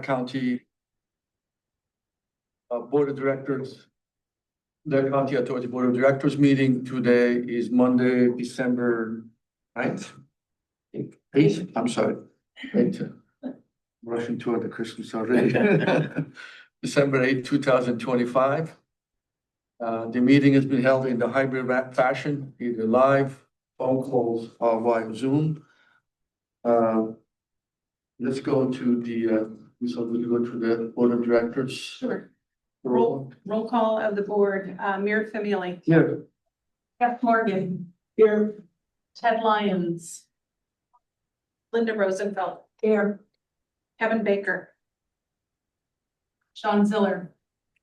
County Board of Directors, Lehigh County Authority Board of Directors meeting. Today is Monday, December 9th. 8th, I'm sorry. 8th. Rushing toward the Christmas already. December 8th, 2025. The meeting has been held in the hybrid fashion, either live, phone calls, or via Zoom. Let's go to the, so we'll go to the Board of Directors. Sure. Roll call of the board. Mir Famili. Here. Beth Morgan. Here. Ted Lyons. Linda Rosenfeld. Here. Kevin Baker. Sean Ziller.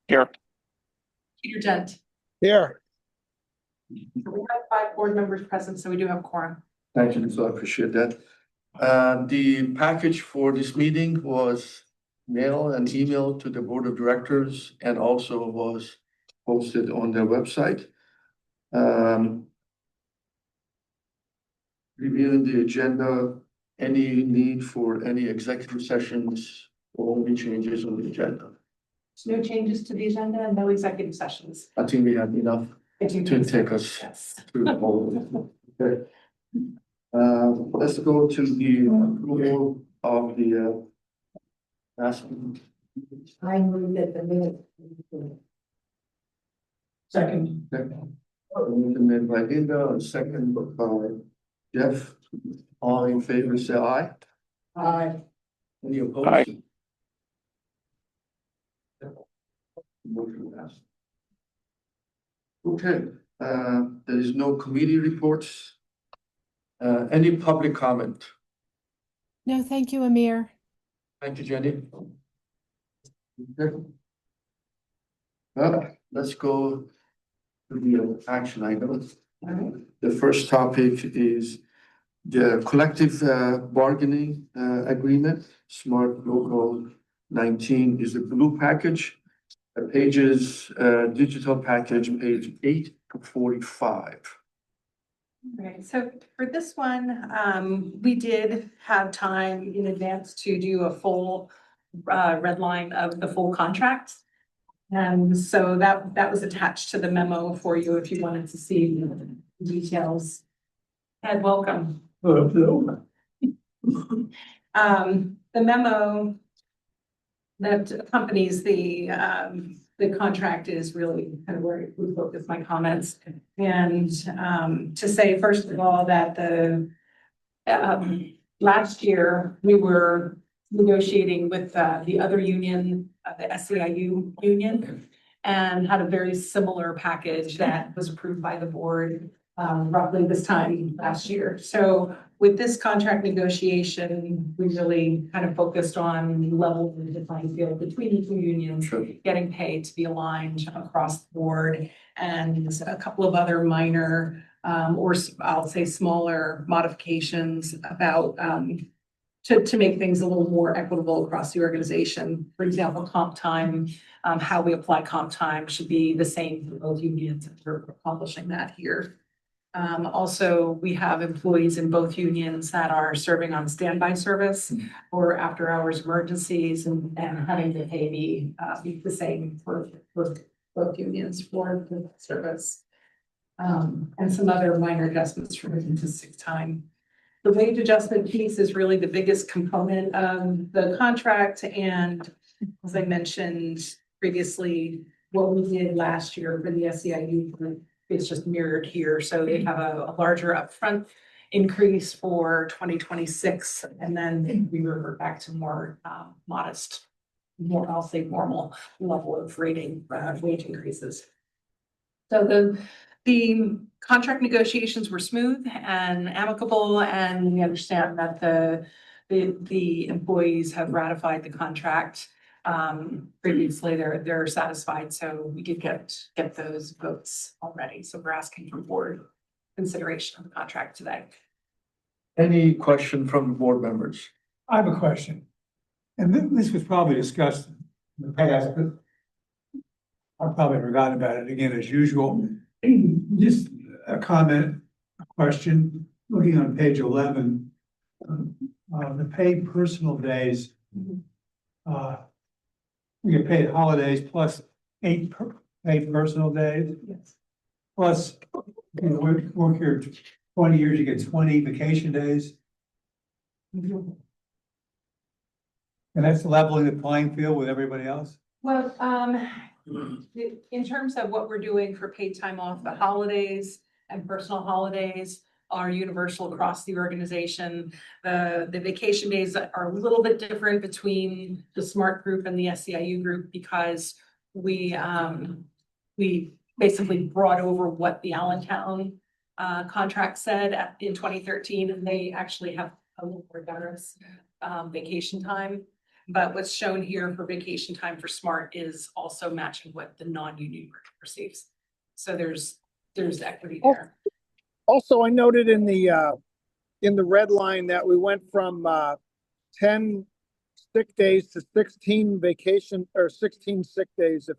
Here. Peter Dent. Here. We have 5 board members present, so we do have a quorum. Thank you, so I appreciate that. The package for this meeting was mailed and emailed to the Board of Directors and also was posted on their website. Reviewing the agenda, any need for any executive sessions or only changes on the agenda? There's no changes to the agenda and no executive sessions. I think we have enough to take us Yes. through the whole. Okay. Let's go to the approval of the last. I move that the minute. Second. Motion made by Linda, and second by Jeff. All in favor, say aye. Aye. Any opposed? Aye. Motion passed. Okay, there is no committee reports. Any public comment? No, thank you, Amir. Thank you, Jenny. Okay. Let's go to the action items. The first topic is the collective bargaining agreement. Smart Local 19 is the blue package. Pages, digital package, page 8 to 45. Right, so for this one, we did have time in advance to do a full red line of the full contract. And so that was attached to the memo for you if you wanted to see the details. Ed, welcome. The memo that accompanies the contract is really kind of where we focus my comments. And to say, first of all, that the last year we were negotiating with the other union, the SEIU union, and had a very similar package that was approved by the board roughly this time last year. So with this contract negotiation, we really kind of focused on level the playing field between the two unions, Sure. getting paid to be aligned across the board, and a couple of other minor or I'll say smaller modifications about to make things a little more equitable across the organization. For example, comp time, how we apply comp time should be the same for both unions, and we're accomplishing that here. Also, we have employees in both unions that are serving on standby service or after hours emergencies, and having the pay be the same for both unions for the service. And some other minor adjustments related to sick time. The wage adjustment piece is really the biggest component of the contract, and as I mentioned previously, what we did last year for the SEIU group, it's just mirrored here. So they have a larger upfront increase for 2026, and then we revert back to more modest, more, I'll say, normal level of rating wage increases. So the contract negotiations were smooth and amicable, and we understand that the employees have ratified the contract. Previously, they're satisfied, so we did get those votes already. So we're asking for board consideration of the contract today. Any question from the board members? I have a question, and this was probably discussed in the past, but I probably forgot about it again as usual. Just a comment, a question, looking on page 11, the paid personal days. we get paid holidays plus paid personal days, Yes. plus, you know, work here 20 years, you get 20 vacation days. And that's leveling the playing field with everybody else. Well, in terms of what we're doing for paid time off, the holidays and personal holidays are universal across the organization. The vacation days are a little bit different between the SMART group and the SEIU group because we basically brought over what the Allentown contract said in 2013, and they actually have a little more generous vacation time. But what's shown here for vacation time for SMART is also matching what the non-union group receives. So there's equity there. Also, I noted in the red line that we went from 10 sick days to 16 vacation or 16 sick days, if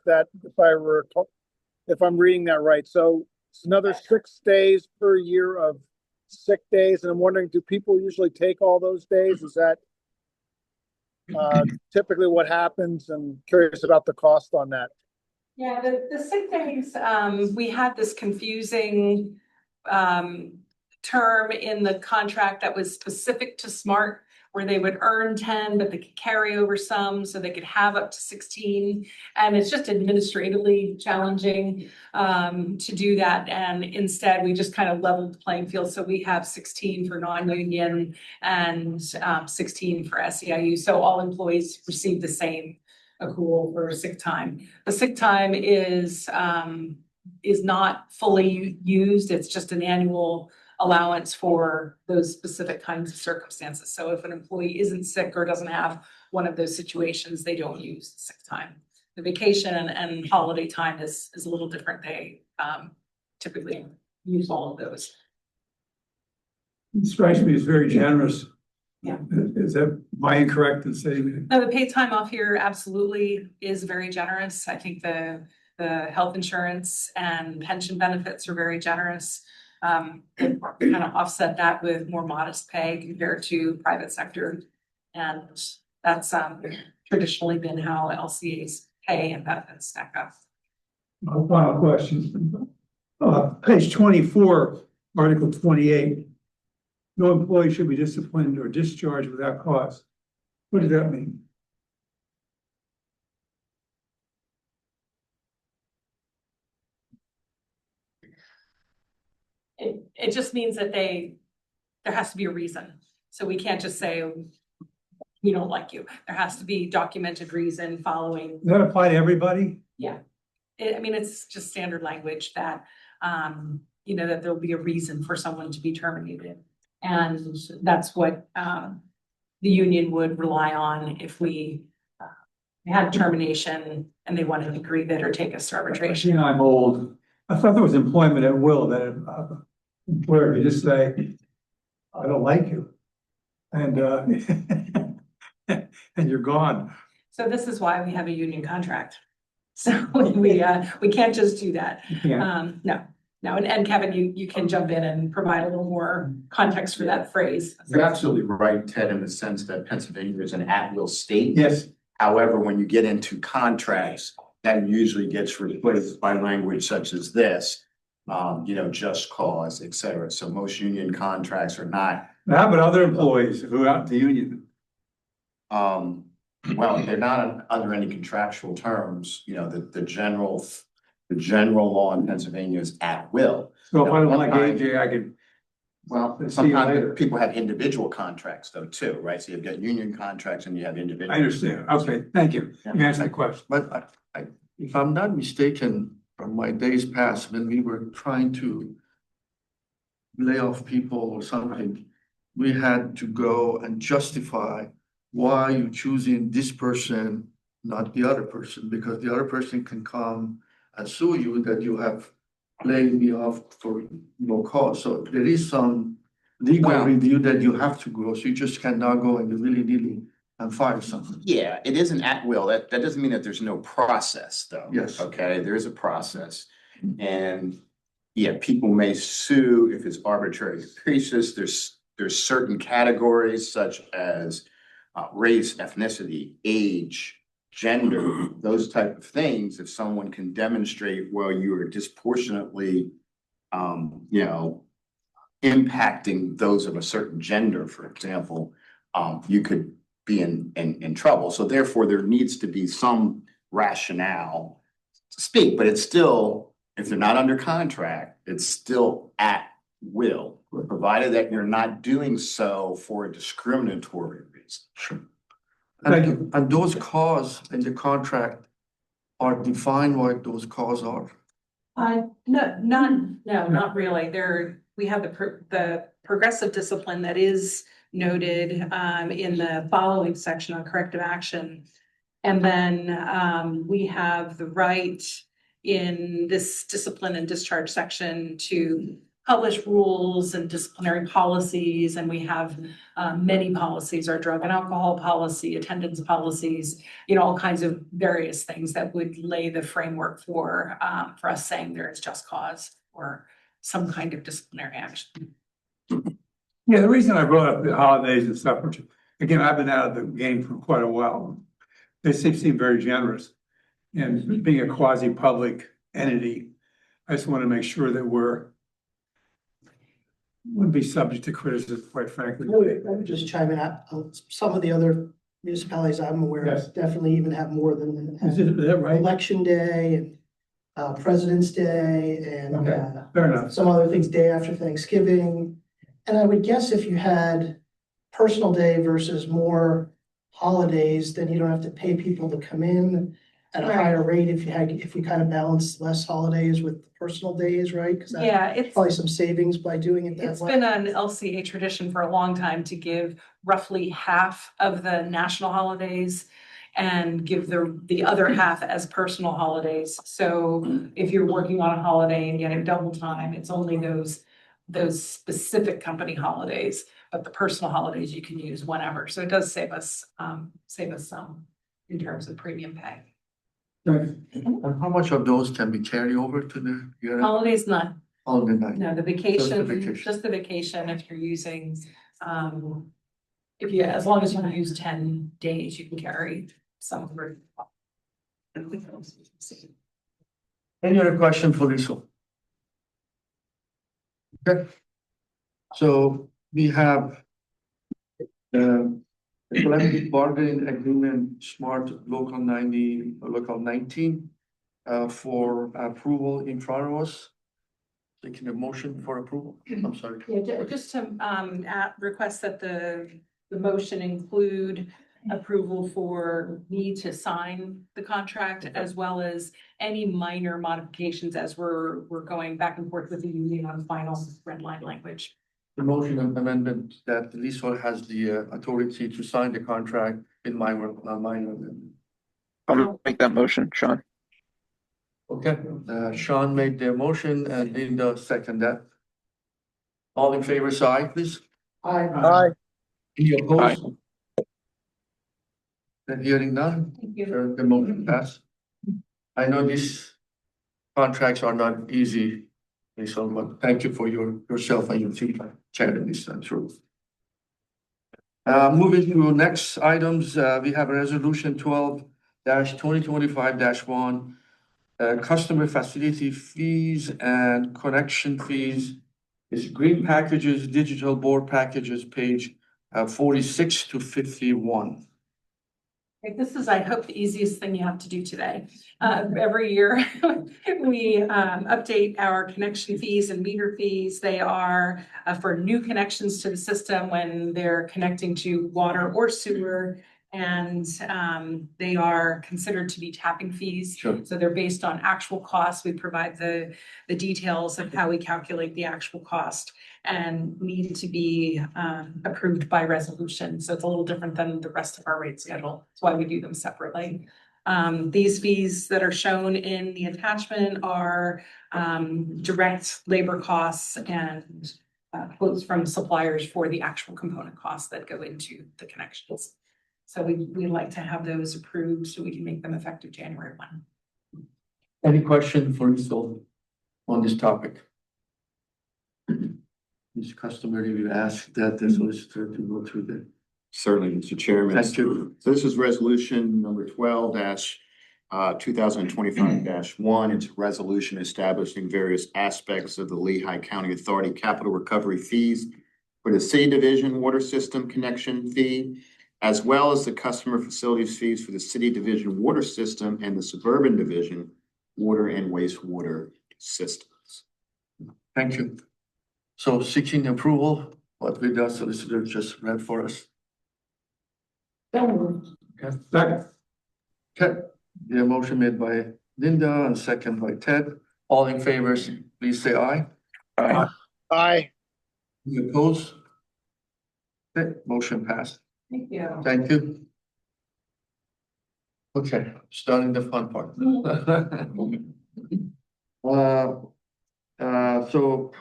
I'm reading that right. So it's another 6 days per year of sick days. And I'm wondering, do people usually take all those days? Is that typically what happens? And curious about the cost on that. Yeah, the sick days, we had this confusing term in the contract that was specific to SMART, where they would earn 10, but they could carry over some, so they could have up to 16. And it's just administratively challenging to do that. And instead, we just kind of leveled the playing field. So we have 16 for non-union and 16 for SEIU. So all employees receive the same accrual for sick time. The sick time is not fully used. It's just an annual allowance for those specific kinds of circumstances. So if an employee isn't sick or doesn't have one of those situations, they don't use sick time. The vacation and holiday time is a little different. They typically use all of those. It strikes me as very generous. Yeah. Is that, am I incorrect in saying that? No, the paid time off here absolutely is very generous. I think the health insurance and pension benefits are very generous. Kind of offset that with more modest pay compared to private sector. And that's traditionally been how LCA's pay and benefits stack up. My final question. Page 24, Article 28. No employee should be disciplined or discharged without cause. What does that mean? It just means that there has to be a reason. So we can't just say, we don't like you. There has to be documented reason following. Does that apply to everybody? Yeah. I mean, it's just standard language that, that there'll be a reason for someone to be terminated. And that's what the union would rely on if we had termination and they wanted to grieve it or take us to arbitration. You know, I'm old. I thought there was employment at will, that an employer could just say, I don't like you. And and you're gone. So this is why we have a union contract. So we can't just do that. Yeah. No, and Kevin, you can jump in and provide a little more context for that phrase. You're absolutely right, Ted, in the sense that Pennsylvania is an at-will state. Yes. However, when you get into contracts, that usually gets replaced by language such as this, just cause, et cetera. So most union contracts are not. How about other employees who are out the union? Well, they're not under any contractual terms. The general law in Pennsylvania is at will. So if I don't One like time- AJ, I could. Well, Let's see you later. sometimes people have individual contracts though, too, right? So you've got union contracts and you have individual. I understand. Okay, thank you. You answered the question. But if I'm not mistaken, from my days past, when we were trying to lay off people or something, we had to go and justify why you're choosing this person, not the other person, because the other person can come and sue you that you have laid me off for no cause. So there is some legal Well- review that you have to go, so you just cannot go and willy-nilly and fire someone. Yeah, it isn't at will. That doesn't mean that there's no process though. Yes. Okay, there is a process. And yeah, people may sue if it's arbitrary capricious. There's certain categories such as race, ethnicity, age, gender, those type of things, if someone can demonstrate, well, you are disproportionately, you know, impacting those of a certain gender, for example, you could be in trouble. So therefore, there needs to be some rationale to speak, but it's still, if they're not under contract, it's still at will, provided that you're not doing so for a discriminatory reason. Sure. Thank you. And those cause in the contract are defined what those cause are. Not really. We have the progressive discipline that is noted in the following section on corrective action. And then we have the right in this discipline and discharge section to publish rules and disciplinary policies. And we have many policies, our drug and alcohol policy, attendance policies, you know, all kinds of various things that would lay the framework for us saying there is just cause or some kind of disciplinary action. Yeah, the reason I brought up the holidays and stuff, which, again, I've been out of the game for quite a while. They seem very generous. And being a quasi-public entity, I just want to make sure that wouldn't be subject to criticism, quite frankly. I would just chime in, some of the other municipalities I'm aware Yes. of definitely even have more than Is that right? Election Day and President's Day and Okay, fair enough. some other things, day after Thanksgiving. And I would guess if you had personal day versus more holidays, then you don't have to pay people to come in at a Right. higher rate if we kind of balance less holidays with personal days, right? Because that's Yeah, it's probably some savings by doing it that It's way. been an LCA tradition for a long time to give roughly half of the national holidays and give the other half as personal holidays. So if you're working on a holiday and getting double time, it's only those specific company holidays, but the personal holidays you can use whenever. So it does save us some in terms of premium pay. And how much of those can be carried over to the year? Holidays, none. Holiday night? No, the vacation, vacation. just the vacation, if you're using, as long as you use 10 days, you can carry some of it. Any other question for Lisa? Okay. So we have the collective bargaining agreement, smart local 19 for approval in front of us. Taking a motion for approval. I'm sorry. Yeah, just to request that the motion include approval for me to sign the contract as well as any minor modifications as we're going back and forth with the union on final red line language. The motion and amendment that Lisa has the authority to sign the contract in minor amendment. I'll make that motion, Sean. Okay, Sean made the motion and Linda second that. All in favor, say aye, please. Aye. Any opposed? And hearing none, Thank you. the motion passed. I know these contracts are not easy, Lisa, but thank you for yourself and your team chairing this through. Moving to next items, we have a resolution 12-2025-1. Customer facility fees and connection fees is green packages, digital board packages, page 46 to 51. Okay, this is, I hope, the easiest thing you have to do today. Every year, we update our connection fees and meter fees. They are for new connections to the system when they're connecting to water or sewer. And they are considered to be tapping fees. Sure. So they're based on actual costs. We provide the details of how we calculate the actual cost and need to be approved by resolution. So it's a little different than the rest of our rate schedule. That's why we do them separately. These fees that are shown in the attachment are direct labor costs and quotes from suppliers for the actual component costs that go into the connections. So we'd like to have those approved so we can make them effective January 1. Any question for Lisa on this topic? It's customary we ask that the solicitor to go through the Certainly, Mr. Chairman. Thank you. So this is resolution number 12 2025 one. It's a resolution establishing various aspects of the Lehigh County Authority capital recovery fees for the city division water system connection fee, as well as the customer facilities fees for the city division water system and the suburban division water and wastewater systems. Thank you. So seeking approval, what we the solicitor just read for us. Okay. Second. Okay, the motion made by Linda and second by Ted. All in favor, please say aye. Aye. Aye. Any opposed? Okay, motion passed. Thank you. Thank you. Okay, starting the fun part. So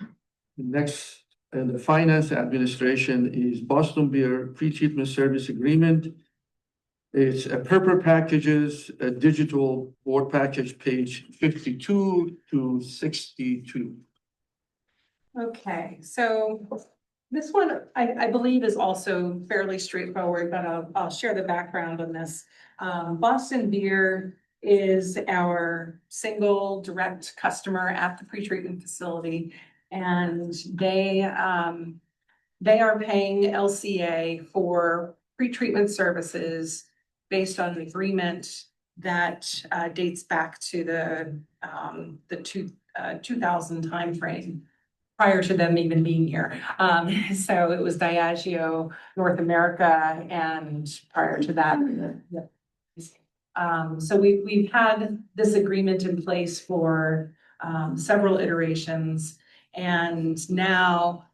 next, the finance administration is Boston Beer pre-treatment service agreement. It's a purple packages, a digital board package, page 52 to 62. Okay, so this one, I believe is also fairly straightforward, but I'll share the background on this. Boston Beer is our single direct customer at the pretreatment facility. And they are paying LCA for pretreatment services based on an agreement that dates back to the 2000 timeframe, prior to them even being here. So it was Diageo North America, and prior to that. So we've had this agreement in place for several iterations, and now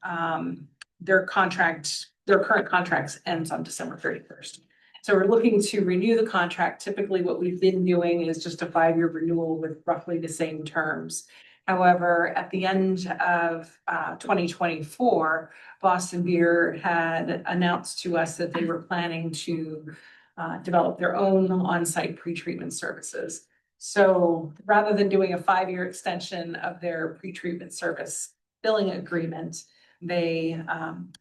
their current contracts ends on December 31st. So we're looking to renew the contract. Typically, what we've been doing is just a 5-year renewal with roughly the same terms. However, at the end of 2024, Boston Beer had announced to us that they were planning to develop their own on-site pretreatment services. So rather than doing a 5-year extension of their pretreatment service billing agreement, they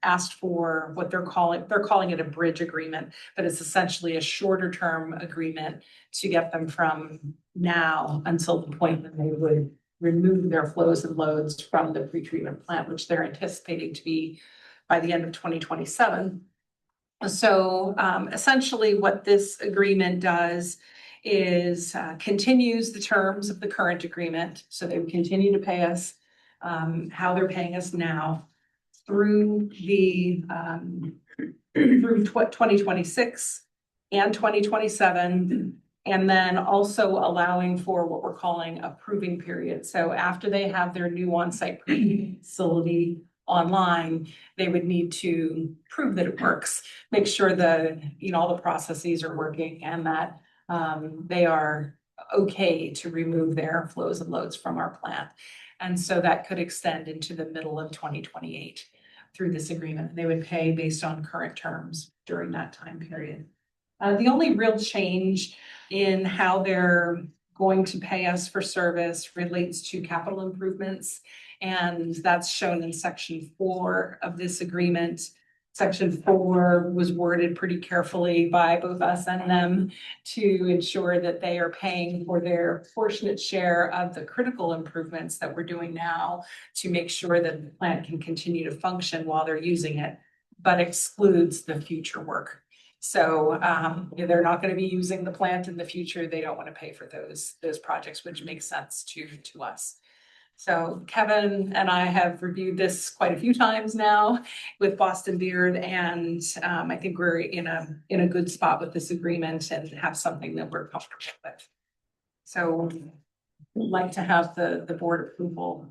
asked for what they're calling it a bridge agreement, but it's essentially a shorter term agreement to get them from now until the point that they would remove their flows and loads from the pretreatment plant, which they're anticipating to be by the end of 2027. So essentially what this agreement does is continues the terms of the current agreement. So they would continue to pay us how they're paying us now through the through 2026 and 2027. And then also allowing for what we're calling a proving period. So after they have their new on-site facility online, they would need to prove that it works, make sure that, all the processes are working and that they are okay to remove their flows and loads from our plant. And so that could extend into the middle of 2028 through this agreement. They would pay based on current terms during that time period. The only real change in how they're going to pay us for service relates to capital improvements. And that's shown in section 4 of this agreement. Section 4 was worded pretty carefully by both us and them to ensure that they are paying for their fortunate share of the critical improvements that we're doing now to make sure that the plant can continue to function while they're using it, but excludes the future work. So they're not going to be using the plant in the future. They don't want to pay for those projects, which makes sense to us. So Kevin and I have reviewed this quite a few times now with Boston Beer, and I think we're in a good spot with this agreement and have something that we're comfortable with. So I'd like to have the board approval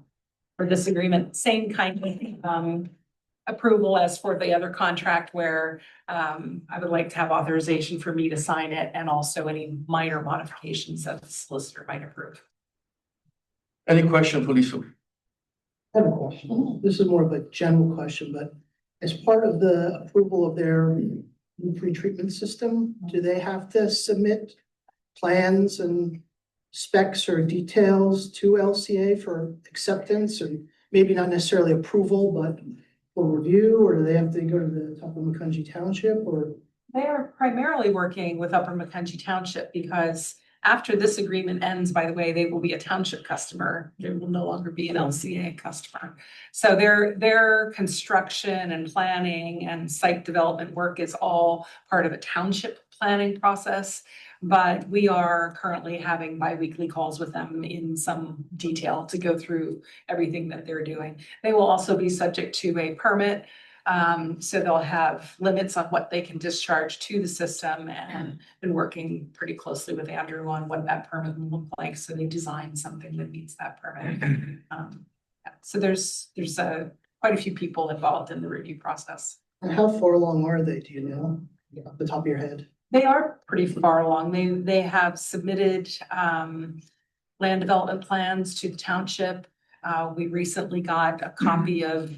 for this agreement, same kind of approval as for the other contract, where I would like to have authorization for me to sign it, and also any minor modifications that the solicitor might approve. Any question for Lisa? I have a question. This is more of a general question, but as part of the approval of their new pretreatment system, do they have to submit plans and specs or details to LCA for acceptance, and maybe not necessarily approval, but for review, or do they have to go to the top of Macungie Township, or? They are primarily working with Upper Macungie Township because after this agreement ends, by the way, they will be a township customer. They will no longer be an LCA customer. So their construction and planning and site development work is all part of a township planning process. But we are currently having biweekly calls with them in some detail to go through everything that they're doing. They will also be subject to a permit. So they'll have limits on what they can discharge to the system, and been working pretty closely with Andrew on what that permit will look like. So they designed something that meets that permit. So there's quite a few people involved in the review process. And how far along are they, do you know, off the top of your head? They are pretty far along. They have submitted land development plans to the township. We recently got a copy of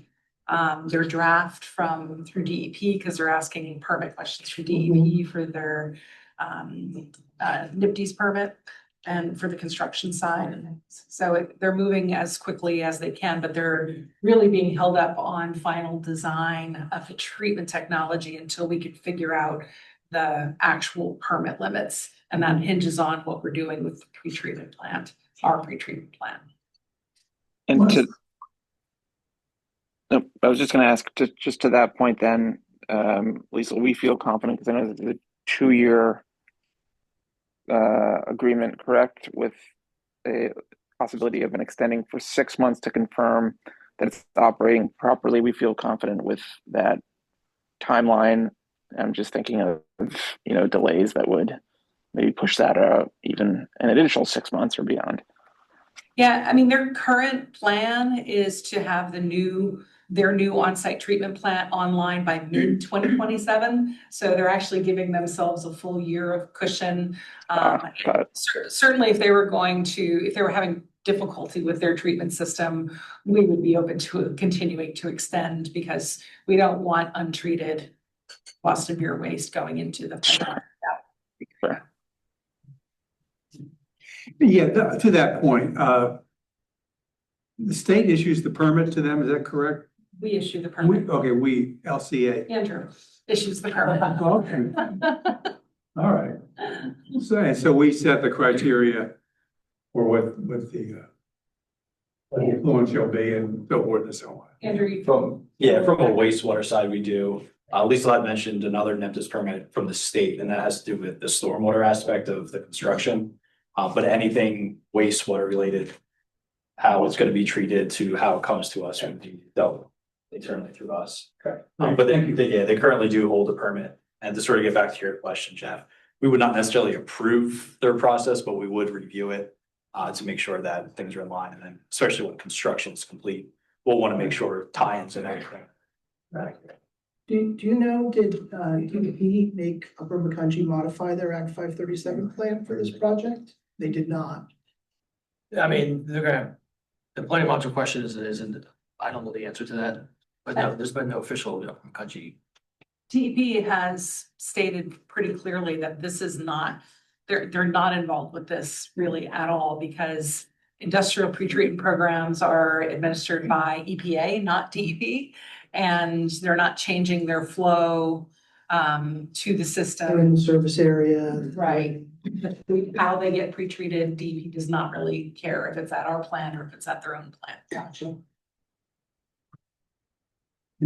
their draft through DEP because they're asking permit questions through DEP for their NIPD's permit and for the construction side. So they're moving as quickly as they can, but they're really being held up on final design of the treatment technology until we can figure out the actual permit limits. And that hinges on what we're doing with the pretreatment plant, our pretreatment plant. And no, I was just going to ask, just to that point then, Lisa, we feel confident because I know the 2-year agreement, correct, with a possibility of an extending for 6 months to confirm that it's operating properly. We feel confident with that timeline. I'm just thinking of, delays that would maybe push that even an additional 6 months or beyond. Yeah, I mean, their current plan is to have their new on-site treatment plant online by mid-2027. So they're actually giving themselves a full year of cushion. Certainly if they were having difficulty with their treatment system, we would be open to continuing to extend because we don't want untreated Boston beer waste going into the plant. Sure. Yeah, to that point, the state issues the permit to them, is that correct? We issue the permit. LCA. Andrew issues the permit. Okay. All right. So we set the criteria for what the influence shall be and so forth and so on. Andrew, From a wastewater side, we do. Lisa had mentioned another NEMTIS permit from the state, and that has to do with the stormwater aspect of the construction. But anything wastewater related, how it's going to be treated to how it comes to us would be dealt internally through us. Okay. But they currently do hold a permit. And to sort of get back to your question, Jeff, we would not necessarily approve their process, but we would review it to make sure that things are in line. And then especially when construction is complete, we'll want to make sure tie-ins and everything. Do you know, did DEP make Upper Macungie modify their Act 537 plan for this project? They did not. I mean, the planning module question isn't, I don't know the answer to that, but no, there's been no official country. DEP has stated pretty clearly that this is not, they're not involved with this really at all because industrial pretreatment programs are administered by EPA, not DEP, and they're not changing their flow to the They're system. in the service area. Right. How they get pretreated, DEP does not really care if it's at our plant or if it's at their own plant. Gotcha.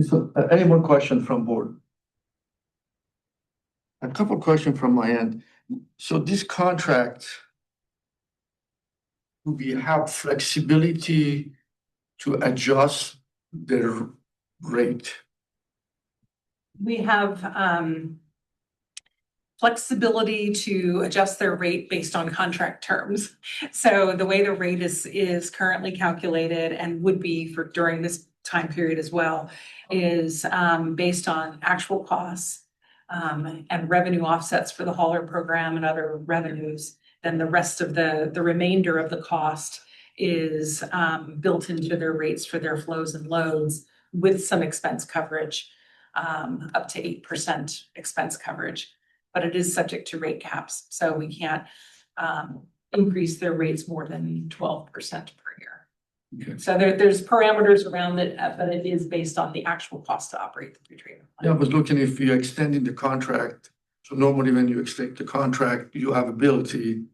So, any more questions from board? A couple questions from my end. So this contract, do we have flexibility to adjust their rate? We have flexibility to adjust their rate based on contract terms. So the way the rate is currently calculated and would be for during this time period as well is based on actual costs and revenue offsets for the hauler program and other revenues. Then the rest of the remainder of the cost is built into their rates for their flows and loads with some expense coverage, up to 8% expense coverage. But it is subject to rate caps, so we can't increase their rates more than 12% per year. Okay. So there's parameters around it, but it is based on the actual cost to operate the pretreatment Yeah, I plant. was looking if you're extending the contract. So normally when you extend the contract, you have ability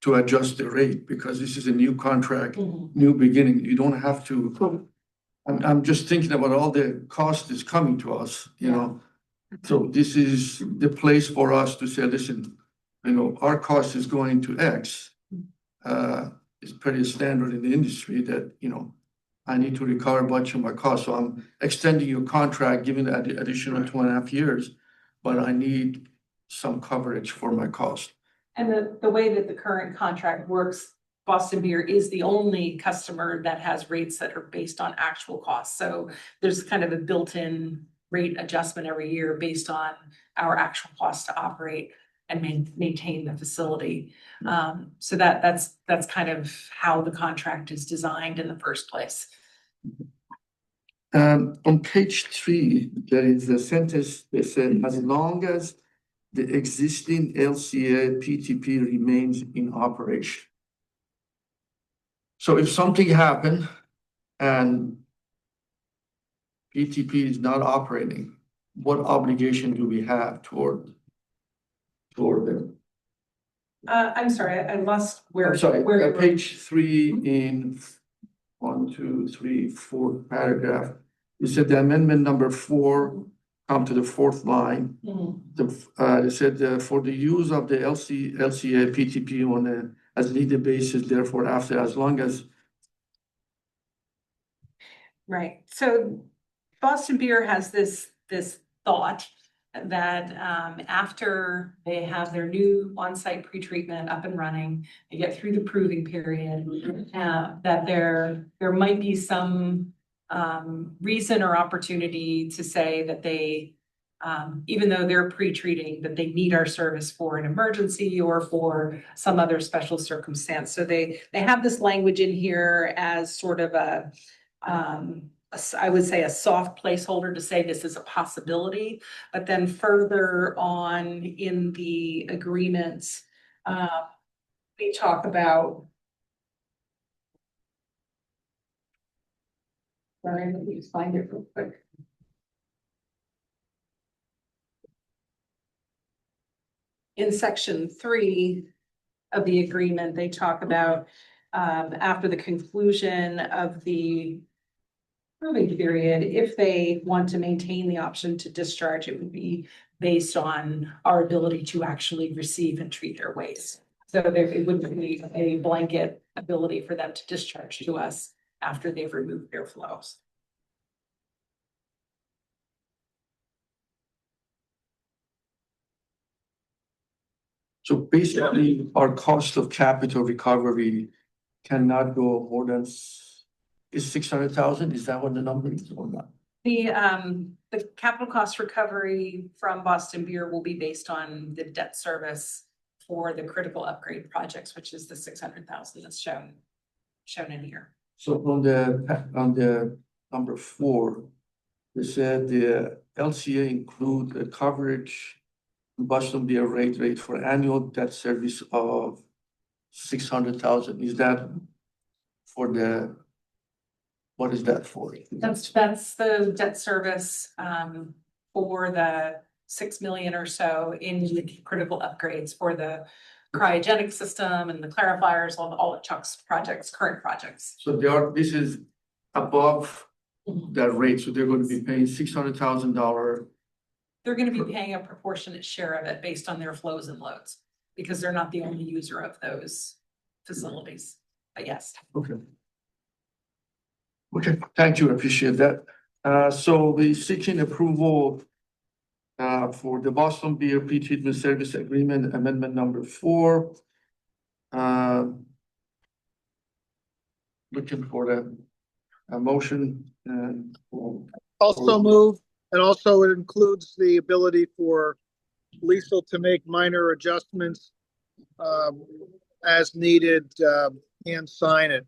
to adjust the rate because this is a new contract, Mhm. new beginning. You don't have to. I'm just thinking about all the cost is coming to us, you know? So this is the place for us to say, listen, you know, our cost is going to X. It's pretty standard in the industry that, you know, I need to recover a bunch of my costs. So I'm extending your contract, giving that additional 2.5 years, but I need some coverage for my cost. And the way that the current contract works, Boston Beer is the only customer that has rates that are based on actual costs. So there's kind of a built-in rate adjustment every year based on our actual cost to operate and maintain the facility. So that's kind of how the contract is designed in the first place. On page 3, there is a sentence that said, as long as the existing LCA PTP remains in operation. So if something happened and PTP is not operating, what obligation do we have toward them? I'm sorry, I lost where. I'm sorry, where you were- page 3 in 1, 2, 3, 4 paragraph. You said the amendment number 4, come to the 4th line. Mhm. It said for the use of the LCA PTP on a as needed basis, therefore after, as long as. Right, so Boston Beer has this thought that after they have their new on-site pretreatment up and running, they get through the proving period, that there might be some reason or opportunity to say that they, even though they're pre-treating, that they need our service for an emergency or for some other special circumstance. So they have this language in here as sort of I would say a soft placeholder to say this is a possibility, but then further on in the agreements, we talk about. Sorry, let me just find it real quick. In section 3 of the agreement, they talk about after the conclusion of the proving period, if they want to maintain the option to discharge, it would be based on our ability to actually receive and treat their waste. So it wouldn't be a blanket ability for them to discharge to us after they've removed their flows. So basically, our cost of capital recovery cannot go more than is 600,000? Is that what the number is or not? The capital cost recovery from Boston Beer will be based on the debt service for the critical upgrade projects, which is the 600,000 that's shown in here. So on the number 4, they said the LCA include a coverage Boston Beer rate for annual debt service of 600,000. Is that for the, what is that for? That's the debt service for the 6 million or so in the critical upgrades for the cryogenic system and the clarifiers on all of Chuck's projects, current projects. So this is above that rate, so they're going to be paying $600,000. They're going to be paying a proportionate share of it based on their flows and loads, because they're not the only user of those facilities, but yes. Okay. Okay, thank you, I appreciate that. So we seeking approval for the Boston Beer pre-treatment service agreement amendment number 4. Looking for a motion and. Also move, and also it includes the ability for Liesel to make minor adjustments as needed, and sign it.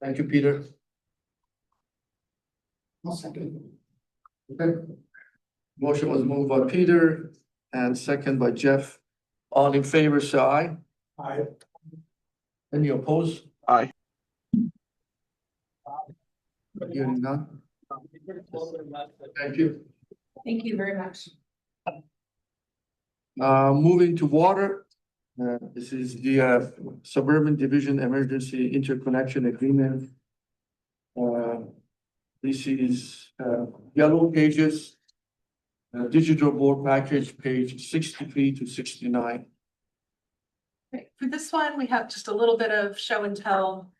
Thank you, Peter. I'll second. Okay. Motion was moved by Peter and second by Jeff. All in favor, say aye. I, Any opposed? Aye. Hearing none. Thank you. Thank you very much. Moving to water. This is the Suburban Division Emergency Interconnection Agreement. This is yellow pages. Digital board package, page 63 to 69. Right. For this one, we have just a little bit of show and tell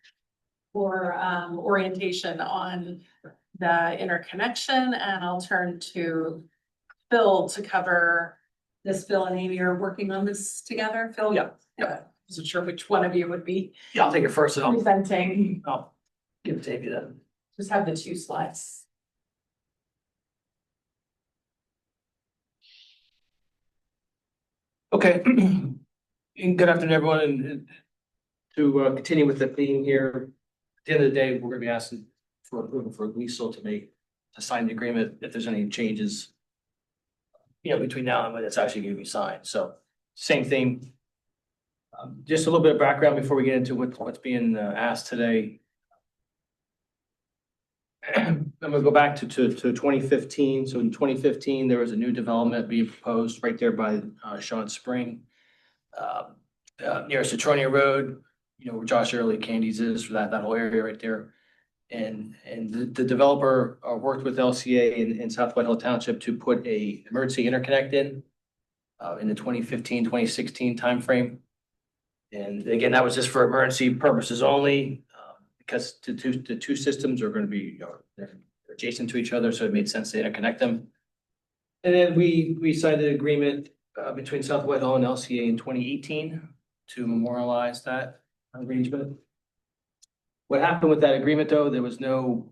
or orientation on the interconnection, and I'll turn to Phil to cover this. Phil and Amy are working on this together. Phil? Yeah. Wasn't sure which one of you would be Yeah, I'll take it first and I'll presenting. give it to Amy then. Just have the two slides. Okay. And good afternoon, everyone, and to continue with the theme here, at the end of the day, we're gonna be asking for approval for Liesel to sign the agreement if there's any changes, between now and when it's actually gonna be signed. So same thing. Just a little bit of background before we get into what's being asked today. I'm gonna go back to 2015. So in 2015, there was a new development being proposed right there by Sean Spring. Near Citronia Road, where Josh Early Candies is, for that whole area right there. And the developer worked with LCA in South White Hill Township to put a emergency interconnect in the 2015-2016 timeframe. And again, that was just for emergency purposes only, because the two systems are going to be they're adjacent to each other, so it made sense to interconnect them. And then we signed an agreement between South White Hill and LCA in 2018 to memorialize that arrangement. What happened with that agreement, though, there was no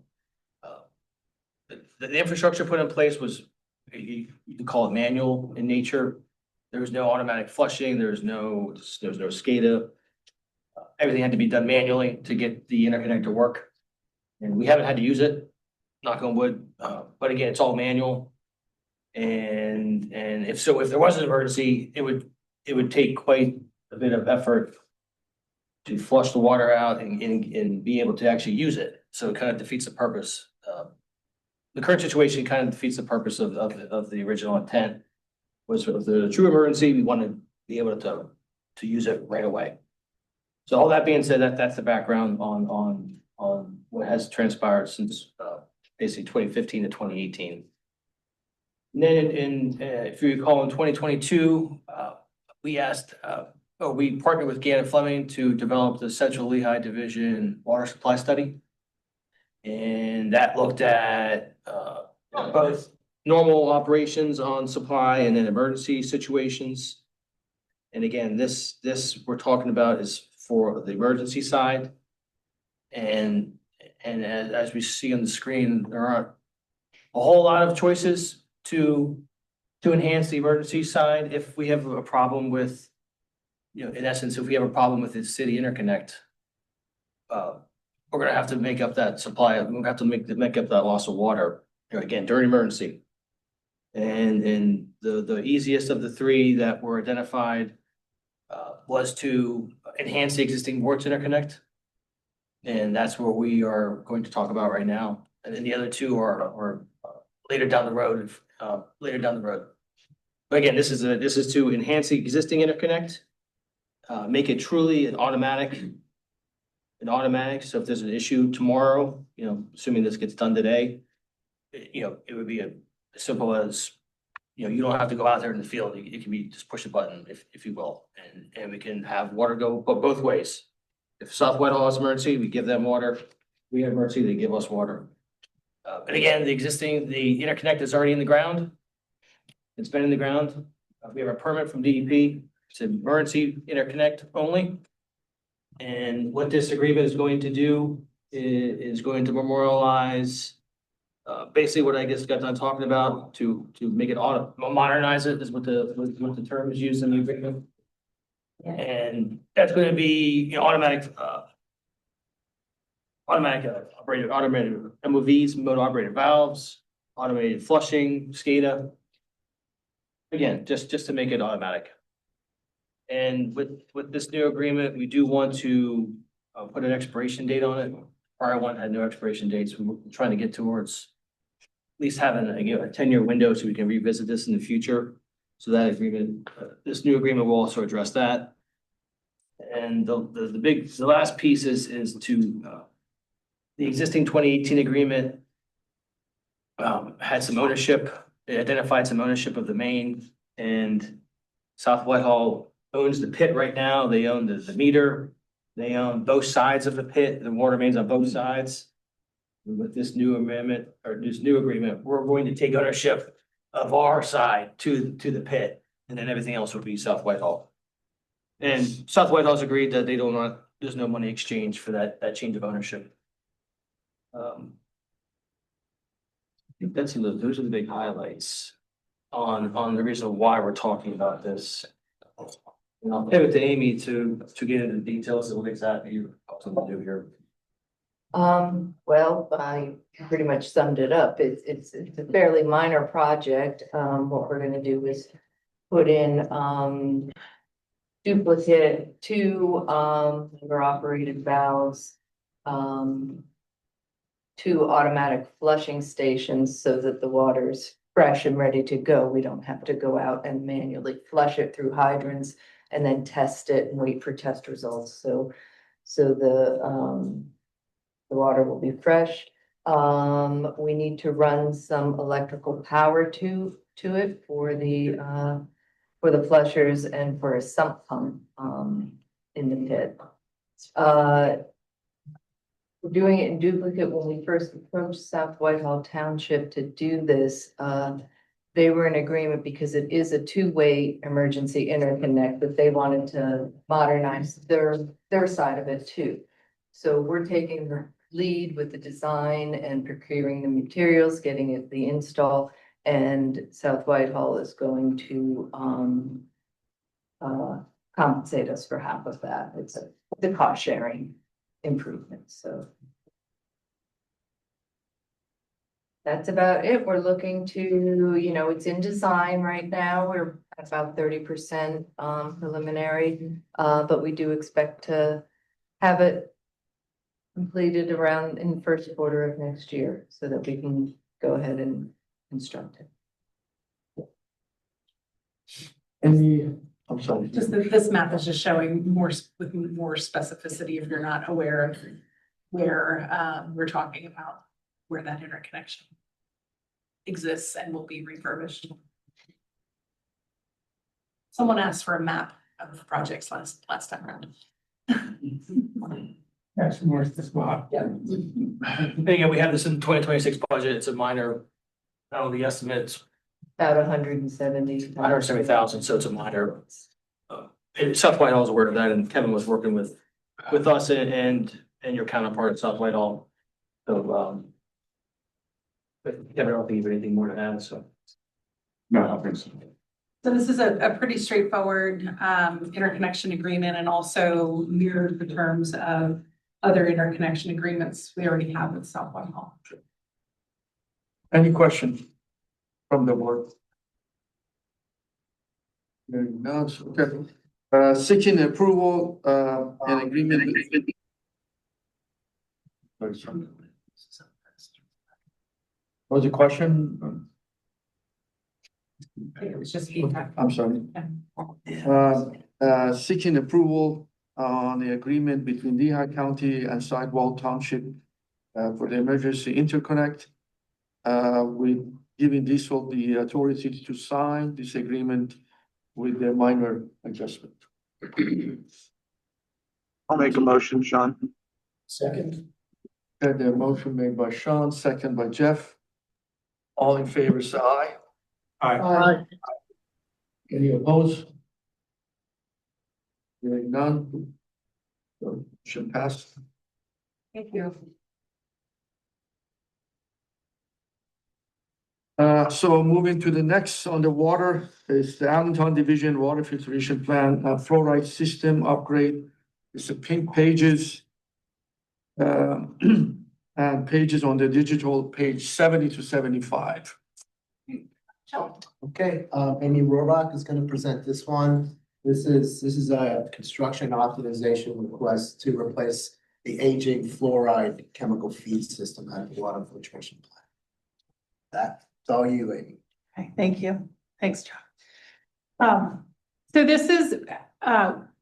the infrastructure put in place was, you can call it manual in nature. There was no automatic flushing. There was no SCADA. Everything had to be done manually to get the interconnect to work. And we haven't had to use it, knock on wood. But again, it's all manual. And if there was an emergency, it would take quite a bit of effort to flush the water out and be able to actually use it. So it kind of defeats the purpose. The current situation kind of defeats the purpose of the original intent. Was if there's a true emergency, we want to be able to use it right away. So all that being said, that's the background on what has transpired since basically 2015 to 2018. And then if you recall, in 2022, we partnered with Gannon Fleming to develop the Central Lehigh Division Water Supply Study. And that looked at both normal operations on supply and then emergency situations. And again, this we're talking about is for the emergency side. And as we see on the screen, there aren't a whole lot of choices to enhance the emergency side. If we have a problem with, in essence, if we have a problem with the city interconnect, we're gonna have to make up that supply. We're gonna have to make up that loss of water, again, during emergency. And the easiest of the three that were identified was to enhance the existing Wards interconnect. And that's what we are going to talk about right now. And then the other two are later down the road. But again, this is to enhance the existing interconnect, make it truly an automatic. So if there's an issue tomorrow, assuming this gets done today, it would be as simple as, you don't have to go out there in the field. It can be just push a button, if you will, and we can have water go both ways. If South White Hill has emergency, we give them water. We have emergency, they give us water. But again, the interconnect is already in the ground. It's been in the ground. We have a permit from DEP. It's an emergency interconnect only. And what this agreement is going to do is going to memorialize basically what I just got done talking about to make it modernize it is what the term is used in the agreement. And that's going to be automatic automated MOVs, motor operated valves, automated flushing, SCADA. Again, just to make it automatic. And with this new agreement, we do want to put an expiration date on it. Prior one had no expiration dates. We were trying to get towards at least having a 10-year window so we can revisit this in the future. So that agreement, this new agreement will also address that. And the last piece is to, the existing 2018 agreement had some ownership, it identified some ownership of the main, and South Whitehall owns the pit right now. They own the meter. They own both sides of the pit, the water mains on both sides. With this new amendment or this new agreement, we're going to take ownership of our side to the pit, and then everything else will be South Whitehall. And South Whitehall's agreed that they don't want, there's no money exchange for that change of ownership. I think those are the big highlights on the reason why we're talking about this. And I'll pivot to Amy to get into the details of what exactly you're proposing to do here. Well, I pretty much summed it up. It's a fairly minor project. What we're gonna do is put in, duplicate two, motor operated valves, 2 automatic flushing stations so that the water's fresh and ready to go. We don't have to go out and manually flush it through hydrants and then test it and wait for test results. So the water will be fresh. We need to run some electrical power to it for the flushers and for a sump pump, in the pit. We're doing it in duplicate. When we first approached South Whitehall Township to do this, they were in agreement because it is a two-way emergency interconnect, that they wanted to modernize their side of it too. So we're taking the lead with the design and procuring the materials, getting it the install, and South Whitehall is going to compensate us for half of that. It's the cost sharing improvement, so. That's about it. We're looking to, it's in design right now. We're at about 30% preliminary, but we do expect to have it completed around in the first quarter of next year so that we can go ahead and construct it. I'm sorry. Just that this map is just showing with more specificity if you're not aware of where we're talking about where that interconnection exists and will be refurbished. Someone asked for a map of the projects last time around. That's more the spot. Yeah. And again, we have this in the 2026 budget. It's a minor, the estimates About 170. 170,000, so it's a minor. And South Whitehall is aware of that, and Kevin was working with us and your counterpart at South Whitehall. So, but Kevin, I don't think you have anything more to add, so. No, I don't think so. So this is a pretty straightforward interconnection agreement, and also mirrors the terms of other interconnection agreements we already have with South Whitehall. Any questions from the board? Hearing none, so, okay. Seeking approval, and agreement. What was the question? It was just feedback. I'm sorry. Seeking approval on the agreement between Lehigh County and Sidewall Township for the emergency interconnect. We giving Diesel the authority to sign this agreement with the minor adjustment. I'll make a motion, Sean. Second. Okay, the motion made by Sean, second by Jeff. All in favor, say aye. Aye. Any opposed? Hearing none. So should pass. Thank you. So moving to the next on the water is the Allentown Division Water Filtration Plant fluoride system upgrade. It's the pink pages. And pages on the digital, page 70 to 75. Okay, Amy Rohrbach is going to present this one. This is a construction optimization request to replace the aging fluoride chemical feed system at the water filtration plant. That's all you, Amy. Okay, thank you. Thanks, John. So this is,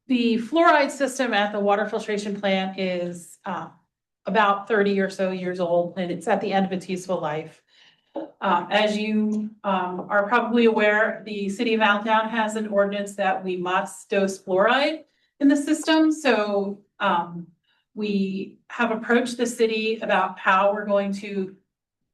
the fluoride system at the water filtration plant is, about 30 or so years old, and it's at the end of its useful life. As you, are probably aware, the city of Allentown has an ordinance that we must dose fluoride in the system. So, we have approached the city about how we're going to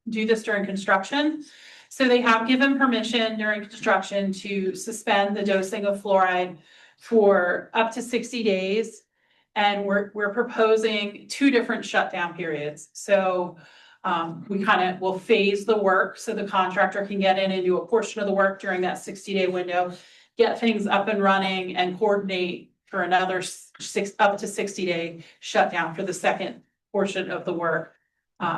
do this during construction. So they have given permission during construction to suspend the dosing of fluoride for up to 60 days. And we're proposing 2 different shutdown periods. So we kind of will phase the work so the contractor can get in and do a portion of the work during that 60-day window, get things up and running, and coordinate for another up to 60-day shutdown for the second portion of the work.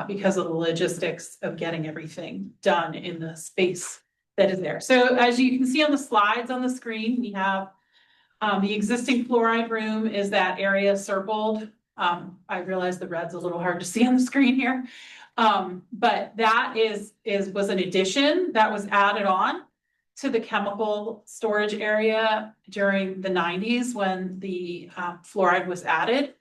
Because of the logistics of getting everything done in the space that is there. So as you can see on the slides on the screen, we have the existing fluoride room is that area circled. I realize the red's a little hard to see on the screen here. But that was an addition that was added on to the chemical storage area during the 90s when the fluoride was added.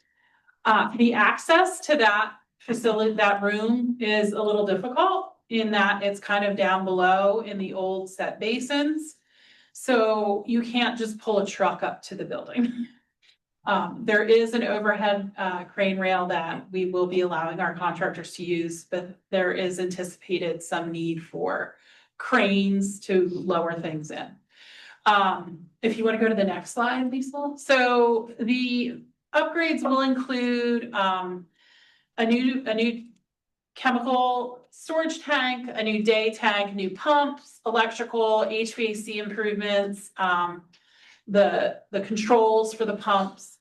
The access to that facility, that room, is a little difficult in that it's kind of down below in the old set basins. So you can't just pull a truck up to the building. There is an overhead crane rail that we will be allowing our contractors to use, but there is anticipated some need for cranes to lower things in. If you want to go to the next slide, Lisa. So the upgrades will include a new chemical storage tank, a new day tank, new pumps, electrical, HVAC improvements, the controls for the pumps.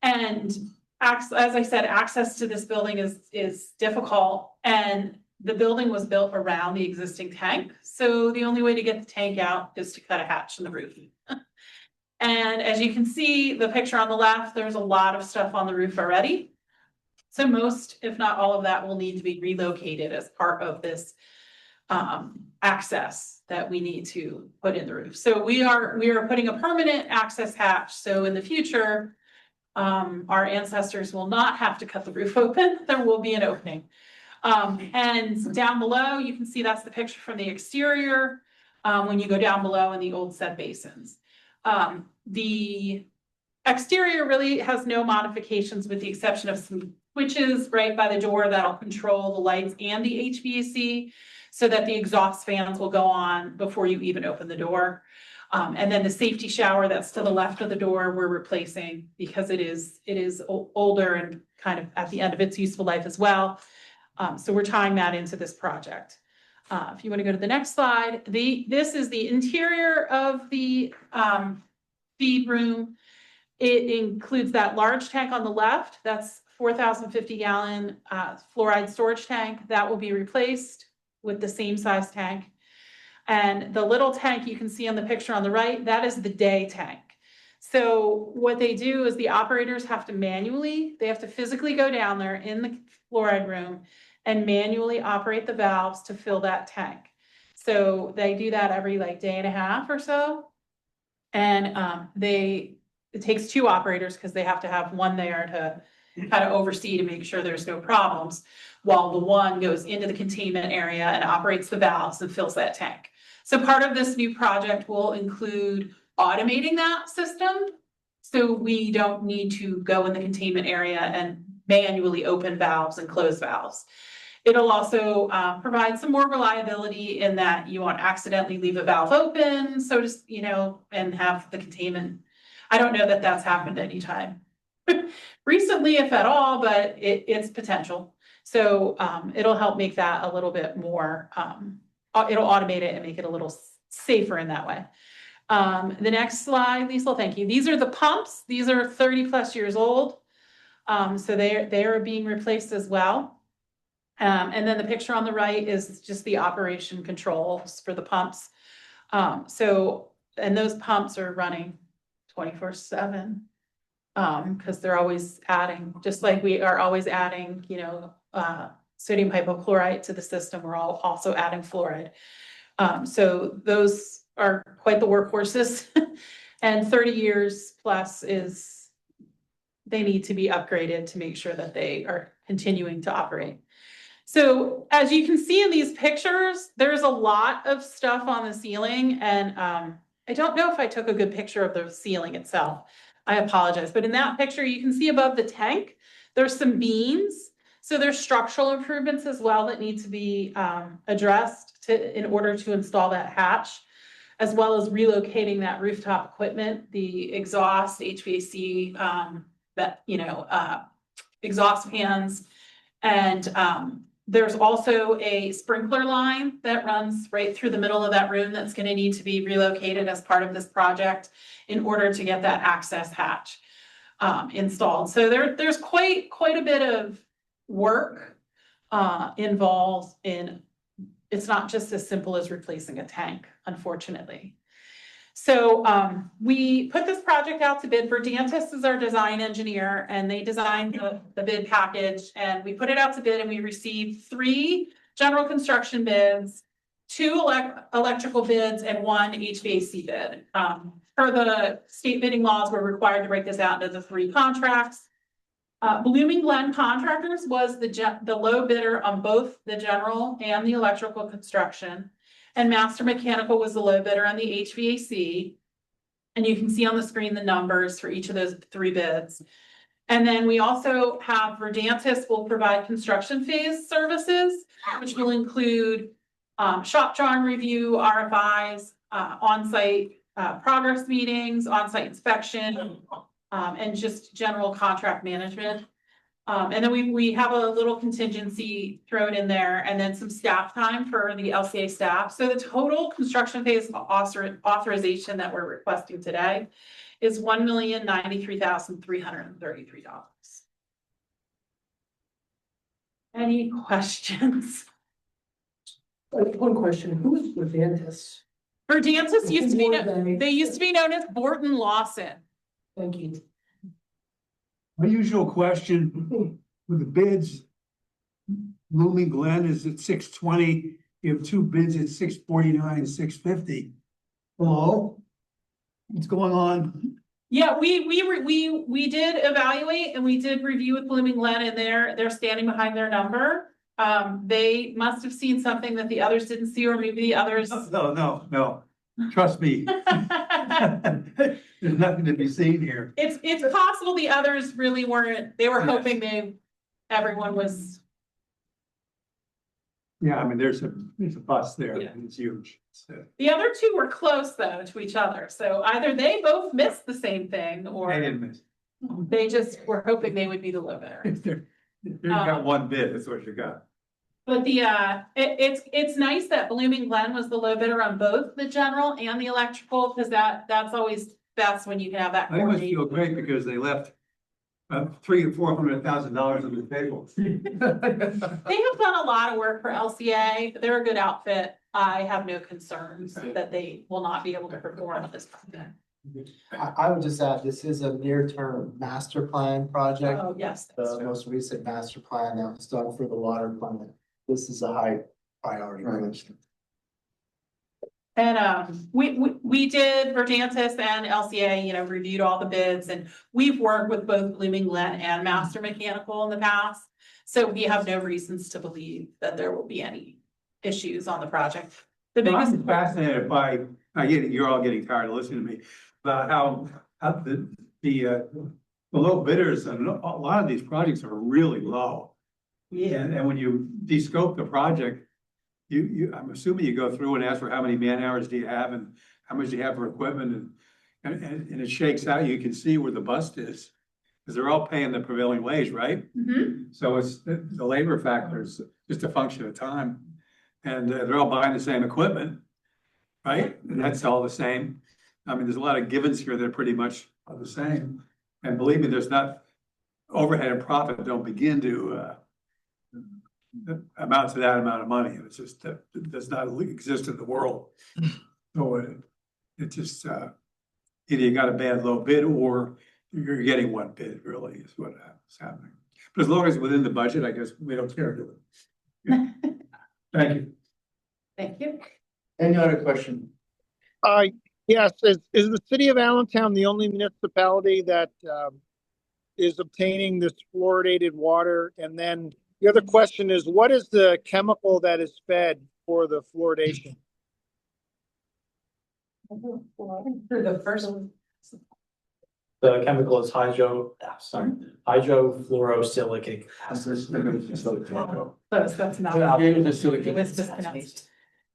And as I said, access to this building is difficult, and the building was built around the existing tank. So the only way to get the tank out is to cut a hatch in the roof. And as you can see, the picture on the left, there's a lot of stuff on the roof already. So most, if not all of that, will need to be relocated as part of this access that we need to put in the roof. So we are putting a permanent access hatch. So in the future, our ancestors will not have to cut the roof open. There will be an opening. And down below, you can see that's the picture from the exterior when you go down below in the old set basins. The exterior really has no modifications with the exception of some switches right by the door that'll control the lights and the HVAC so that the exhaust fans will go on before you even open the door. And then the safety shower that's to the left of the door, we're replacing because it is older and kind of at the end of its useful life as well. So we're tying that into this project. If you want to go to the next slide, this is the interior of the feed room. It includes that large tank on the left. That's 4,050 gallon fluoride storage tank that will be replaced with the same size tank. And the little tank you can see on the picture on the right, that is the day tank. So what they do is the operators have to physically go down there in the fluoride room and manually operate the valves to fill that tank. So they do that every day and a half or so. And it takes 2 operators because they have to have one there to kind of oversee to make sure there's no problems, while the one goes into the containment area and operates the valves and fills that tank. So part of this new project will include automating that system. So we don't need to go in the containment area and manually open valves and close valves. It'll also provide some more reliability in that you won't accidentally leave a valve open, so just, and have the containment. I don't know that that's happened anytime recently, if at all, but it's potential. So it'll help make that a little bit more, it'll automate it and make it a little safer in that way. The next slide, Lisa, thank you. These are the pumps. These are 30+ years old. So they are being replaced as well. And then the picture on the right is just the operation controls for the pumps. And those pumps are running 24/7. Because they're always adding, just like we are always adding, sodium hypochlorite to the system, we're all also adding fluoride. So those are quite the workhorses. And 30 years plus they need to be upgraded to make sure that they are continuing to operate. So as you can see in these pictures, there's a lot of stuff on the ceiling, and I don't know if I took a good picture of the ceiling itself. I apologize, but in that picture, you can see above the tank, there's some beams. So there's structural improvements as well that need to be addressed in order to install that hatch, as well as relocating that rooftop equipment, the exhaust, HVAC, exhaust fans. And there's also a sprinkler line that runs right through the middle of that room that's going to need to be relocated as part of this project in order to get that access hatch installed. So there's quite a bit of work involved in. It's not just as simple as replacing a tank, unfortunately. So we put this project out to bid. Verdantis is our design engineer, and they designed the bid package, and we put it out to bid, and we received 3 general construction bids, 2 electrical bids, and 1 HVAC bid. Per the state bidding laws, we're required to break this out into the 3 contracts. Blooming Glen Contractors was the low bidder on both the general and the electrical construction. And Master Mechanical was the low bidder on the HVAC. And you can see on the screen the numbers for each of those 3 bids. And then we also have Verdantis will provide construction phase services, which will include shop drawing review, RFIs, on-site progress meetings, on-site inspection, and just general contract management. And then we have a little contingency thrown in there, and then some staff time for the LCA staff. So the total construction phase authorization that we're requesting today is $1,093,333. Any questions? One question, who is Verdantis? Verdantis used to be, they used to be known as Borton Lawson. Thank you. My usual question with the bids, Blooming Glen is at 620, you have 2 bids at 649, 650. Hello? What's going on? Yeah, we did evaluate and we did review with Blooming Glen, and they're standing behind their number. They must have seen something that the others didn't see, or maybe the others. No. Trust me. There's nothing to be seen here. It's possible the others really weren't, they were hoping everyone was. Yeah, I mean, there's a bus there, Yeah. it's huge. So, The other 2 were close though to each other, so either they both missed the same thing, they or didn't miss. they just were hoping they would be the low bidder. They've got 1 bid, that's what you got. But it's nice that Blooming Glen was the low bidder on both the general and the electrical, because that's always best when you can have that. I must coordinated. feel great because they left $300,000 to $400,000 on the table. They have done a lot of work for LCA. They're a good outfit. I have no concerns that they will not be able to perform at this project. I would just add, this is a near-term master plan project. Oh, yes. that's The true. most recent master plan that was done for the water plant. This is a high priority. And we did Verdantis and LCA, reviewed all the bids, and we've worked with both Blooming Glen and Master Mechanical in the past. So we have no reasons to believe that there will be any issues on the project. The biggest. I'm fascinated by, you're all getting tired of listening to me, about how the low bidders, and a lot of these projects are really low. Yeah. And when you de-scope the project, I'm assuming you go through and ask for how many man hours do you have and how much do you have for equipment, and it shakes out, you can see where the bust is. Because they're all paying the prevailing wage, right? Mhm. So it's the labor factor is just a function of time. And they're all buying the same equipment, right? And that's all the same. I mean, there's a lot of givens here that are pretty much are the same. And believe me, there's not overhead and profit don't begin to amount to that amount of money. It's just that does not exist in the world. So it just either you got a bad low bid, or you're getting one bid really is what is happening. But as long as it's within the budget, I guess we don't care, do we? Yeah. Thank you. Thank you. Any other question? Yes, is the city of Allentown the only municipality that, is obtaining this fluoridated water? And then the other question is, what is the chemical that is fed for the fluoridation? For the first one. The chemical is hydrofluorosilicate acid. That's not. Gave the silicon. It was mispronounced.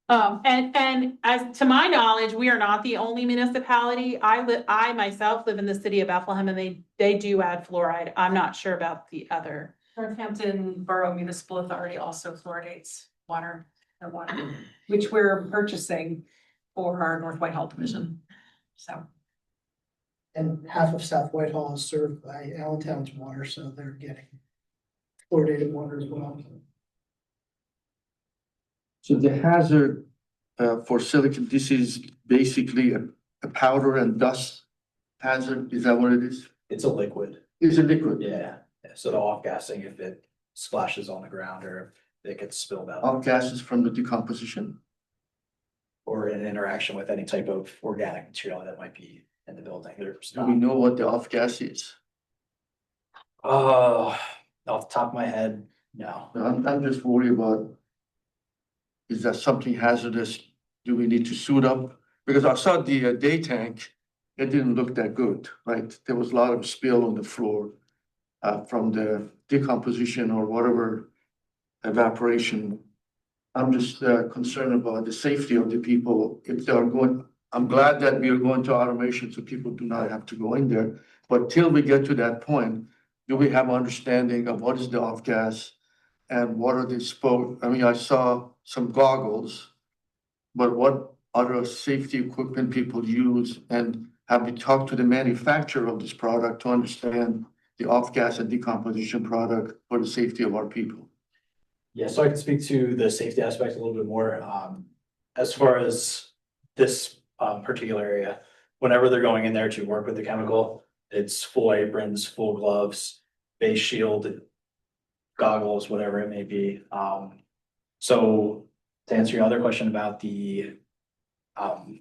And as to my knowledge, we are not the only municipality. I myself live in the city of Bethlehem and they do add fluoride. I'm not sure about the other. Northampton Borough Municipal Authority also fluoridates water, which we're purchasing for our North Whitehall division. So. And half of South Whitehall is served by Allentown's water, so they're getting fluoridated water as well. So the hazard for silicon, this is basically a powder and dust hazard, is that what it is? It's a liquid. It's a liquid. Yeah, so the off gassing, if it splashes on the ground or if it gets spilled out. Off gases from the decomposition. Or in interaction with any type of organic material that might be in the building. There's Do we know what the off gas is? off the top of my head, no. I'm just worried about, is that something hazardous? Do we need to suit up? Because I saw the day tank, it didn't look that good, right? There was a lot of spill on the floor from the decomposition or whatever evaporation. I'm just concerned about the safety of the people if they are going. I'm glad that we are going to automation so people do not have to go in there. But till we get to that point, do we have understanding of what is the off gas and what are the I mean, I saw some goggles, but what other safety equipment people use? And have we talked to the manufacturer of this product to understand the off gas and decomposition product for the safety of our people? Yeah, so I can speak to the safety aspect a little bit more. As far as this particular area, whenever they're going in there to work with the chemical, it's full aprons, full gloves, face shield, goggles, whatever it may be. So to answer your other question about the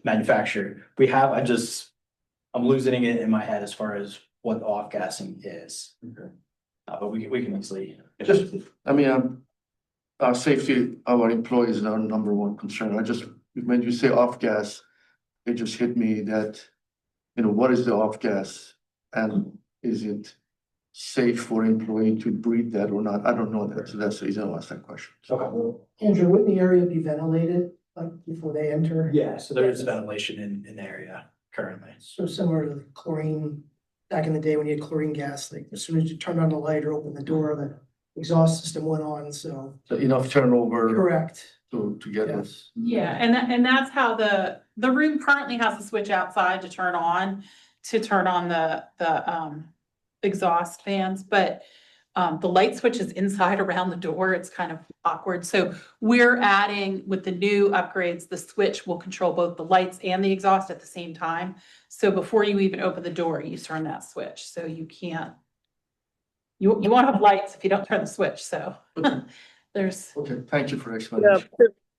manufacturer, I'm losing it in my head as far as what off gassing is. Okay. But we can easily. I mean, our safety of our employees is our number one concern. When you say off gas, it just hit me that, what is the off gas? And is it safe for employee to breathe that or not? I don't know that, so that's the reason I asked that question. Okay. Andrew, wouldn't the area be ventilated, like before they enter? Yeah, so there is ventilation in the area currently. So similar to the chlorine, back in the day when you had chlorine gas, like as soon as you turned on the light or opened the door, the exhaust system went on, so. So enough turnover Correct. to get Yes. us. Yeah, and that's how the room currently has a switch outside to turn on the exhaust fans, but the light switch is inside around the door. It's kind of awkward. So we're adding with the new upgrades, the switch will control both the lights and the exhaust at the same time. So before you even open the door, you turn that switch. So you can't, you won't have lights if you don't turn the switch. So there's. Okay, thank you for Yeah, explanation.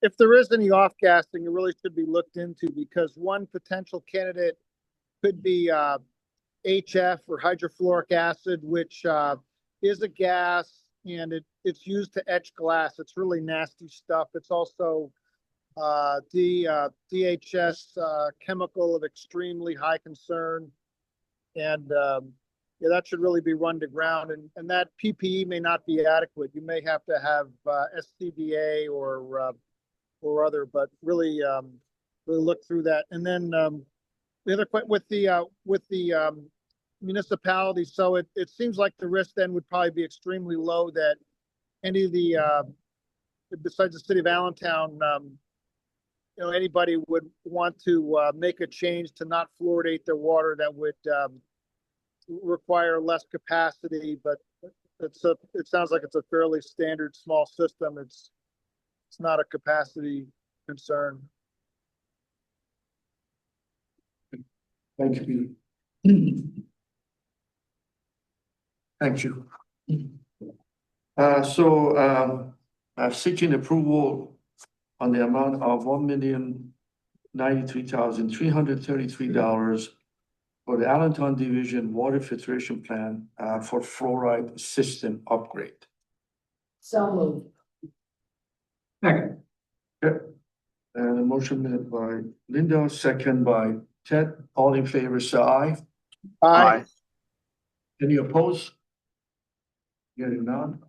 if there is any off gassing, it really should be looked into because one potential candidate could be HF or hydrofluoric acid, which is a gas and it's used to etch glass. It's really nasty stuff. It's also DHS chemical of extremely high concern. And yeah, that should really be run to ground. And that PPE may not be adequate. You may have to have SCBA or other, but really look through that. And then the other question with the municipality, so it seems like the risk then would probably be extremely low that any of the besides the city of Allentown, anybody would want to make a change to not fluoridate their water that would require less capacity, but it sounds like it's a fairly standard small system. It's not a capacity concern. Thank you, Peter. Thank you. I'm seeking approval on the amount of $1,093,333 for the Allentown Division Water Filtration Plant, for fluoride system upgrade. So moved. Second. And a motion made by Linda, second by Ted. All in favor, say aye. Aye. Any opposed? Hearing none.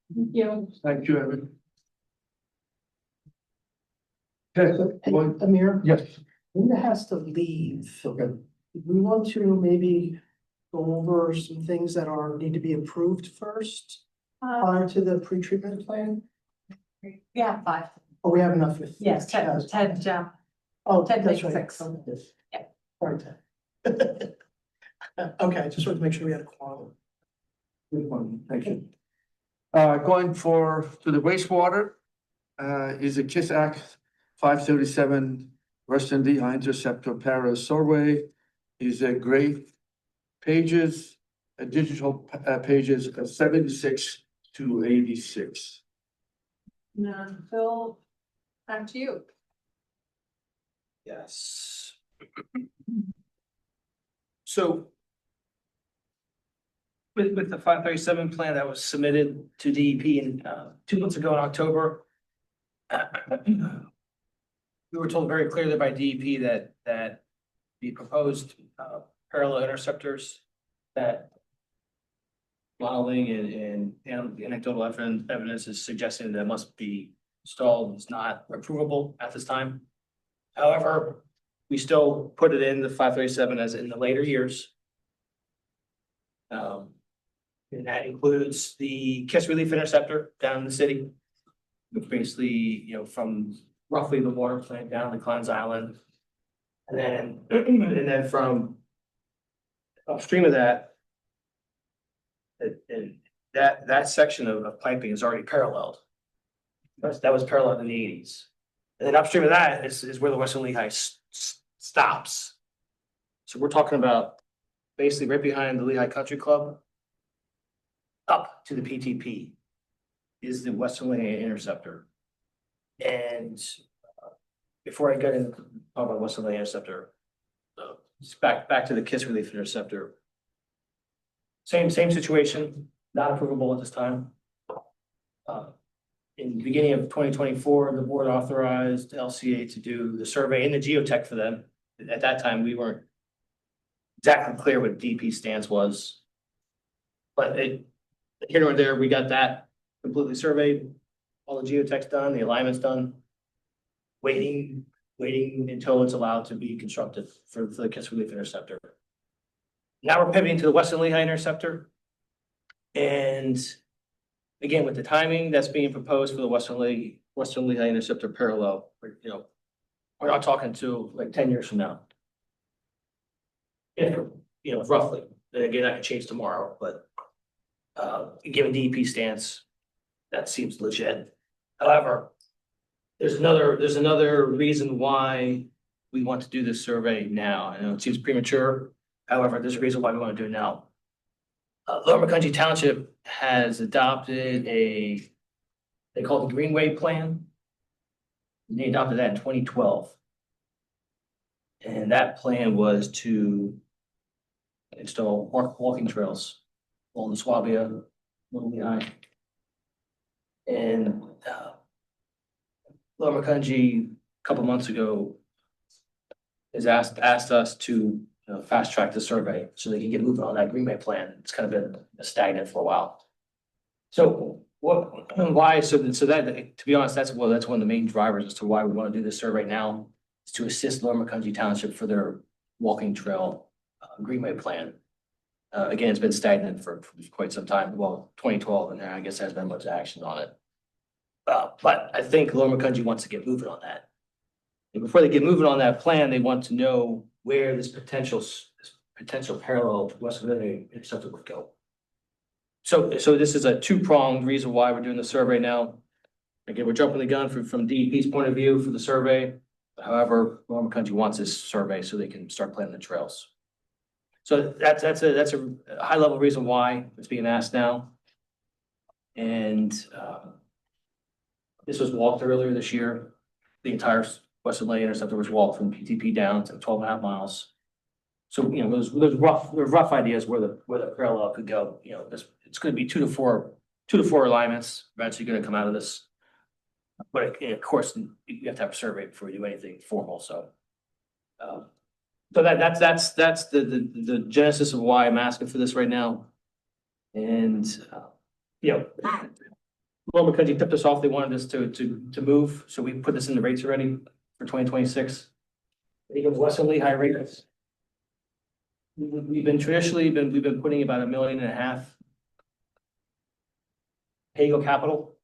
You. Thank you, Evan. Okay, Hey, going- Amir, yes. Linda has to leave. Okay. We want to maybe go over some things that need to be approved first prior to the pretreatment plan. Yeah, 5. Oh, we have enough with. Yes, 10, Oh, 10 that's makes right. 6. Yeah. Sorry, Ted. Okay, just wanted to make sure we had a quorum. Good one, thank you. Going to the wastewater, is a KISS Act 537 Western Lehigh Interceptor Parallel Survey. Is a great pages, digital pages of 76 to 86. No, Phil, back to you. Yes. So with the 537 plan that was submitted to DEP in 2 months ago in October, we were told very clearly by DEP that the proposed parallel interceptors that modeling and anecdotal evidence is suggesting that must be installed is not approvable at this time. However, we still put it in the 537 as in the later years. And that includes the KISS relief interceptor down in the city, which basically, from roughly the water plant down to Klein's Island. And then from upstream of that, and that section of piping is already paralleled. That was paralleled in the 80s. And then upstream of that is where the Western Lehigh stops. So we're talking about basically right behind the Lehigh Country Club, up to the PTP is the Western Lehigh Interceptor. And before I get into talk about Western Lehigh Interceptor, just back to the KISS relief interceptor. Same situation, not approvable at this time. In the beginning of 2024, the board authorized LCA to do the survey and the geotech for them. At that time, we weren't exactly clear what DP stance was. But here or there, we got that completely surveyed, all the geotech's done, the alignment's done. Waiting until it's allowed to be constructed for the KISS relief interceptor. Now we're pivoting to the Western Lehigh interceptor. And again, with the timing that's being proposed for the Western Lehigh interceptor parallel, we're not talking to like 10 years from now. If, roughly, then again, that could change tomorrow, but given DEP stance, that seems legit. However, there's another reason why we want to do this survey now. I know it seems premature. However, there's a reason why we want to do it now. Lower McCungy Township has adopted they call it the Greenway Plan. They adopted that in 2012. And that plan was to install walking trails along the Swabia, Little Lehigh. And Lower McCungy, a couple months ago, has asked us to fast track the survey so they can get moving on that Greenway Plan. It's kind of been stagnant for a while. So why? So that, to be honest, that's one of the main drivers as to why we want to do this survey now, is to assist Lower McCungy Township for their walking trail Greenway Plan. Again, it's been stagnant for quite some time. Well, 2012, and I guess there's been much action on it. But I think Lower McCungy wants to get moving on that. And before they get moving on that plan, they want to know where this potential parallel to Western Lehigh interceptor would go. So this is a two-pronged reason why we're doing the survey now. Again, we're jumping the gun from DEP's point of view for the survey. However, Lower McCungy wants this survey so they can start planning the trails. So that's a high level reason why it's being asked now. And this was walked earlier this year. The entire Western Lane interceptor was walked from PTP down to 12.5 miles. So, you know, there's rough ideas where the parallel could go. You know, it's gonna be two to four alignments eventually gonna come out of this. But of course, you have to have a survey before you do anything formal, so. So that's the genesis of why I'm asking for this right now. And, you know, Loma Country tipped us off, they wanted us to move, so we put this in the rates already for 2026. It goes Western Lehigh rates. We've been putting about $1.5 million Pago capital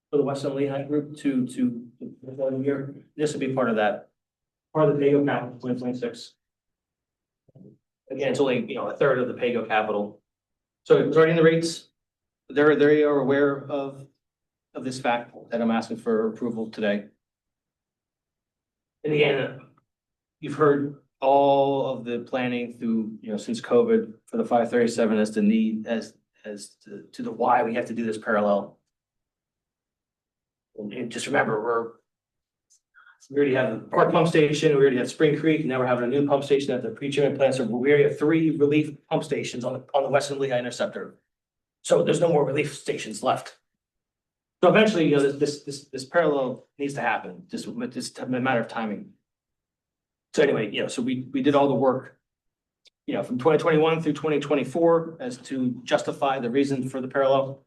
for the Western Lehigh group to one year. This would be part of that, part of the Pago capital 2026. Again, it's only, you know, a third of the Pago capital. So it's already in the rates. They are aware of this fact that I'm asking for approval today. And again, you've heard all of the planning through, you know, since COVID for the 537 as the need, as to the why we have to do this parallel. And just remember, we already have the Park Pump Station, we already have Spring Creek, now we're having a new pump station at the pre-treatment plant, so we already have 3 relief pump stations on the Western Lehigh Interceptor. So there's no more relief stations left. So eventually, you know, this parallel needs to happen, just it's a matter of timing. So anyway, you know, so we did all the work, you know, from 2021 through 2024 as to justify the reason for the parallel.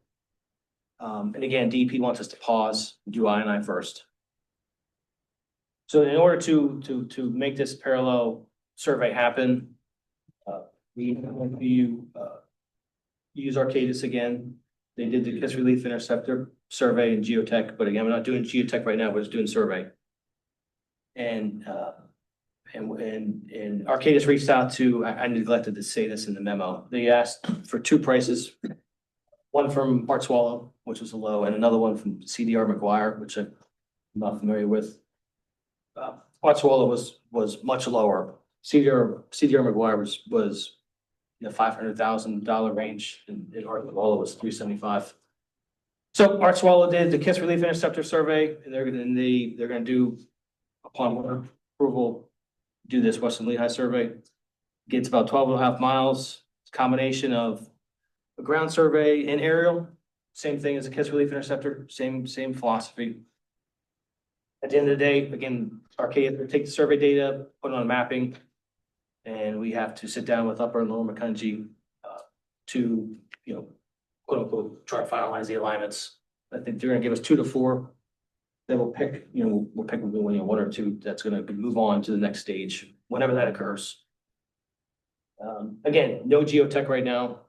And again, DEP wants us to pause, do I&I first. So in order to make this parallel survey happen, we went to use Arcadis again. They did the KISS Relief Interceptor survey and geotech, but again, we're not doing geotech right now, we're just doing survey. And Arcadis reached out to, I neglected to say this in the memo. They asked for 2 prices. One from Hartswallow, which was a low, and another one from CDR McGuire, which I'm not familiar with. Hartswallow was much lower. CDR McGuire was you know, $500,000 range, and Hartswallow was $375,000. So Hartswallow did the KISS Relief Interceptor survey, and they're gonna do, upon approval, do this Western Lehigh survey. Gets about 12.5 miles. It's a combination of a ground survey and aerial. Same thing as a KISS Relief Interceptor, same philosophy. At the end of the day, again, Arcadis will take the survey data, put it on mapping, and we have to sit down with Upper and Lower Macungie to, you know, quote unquote, try to finalize the alignments. I think they're gonna give us 2 to 4. Then we'll pick, you know, we'll pick 1 or 2 that's gonna move on to the next stage, whenever that occurs. Again, no geotech right now.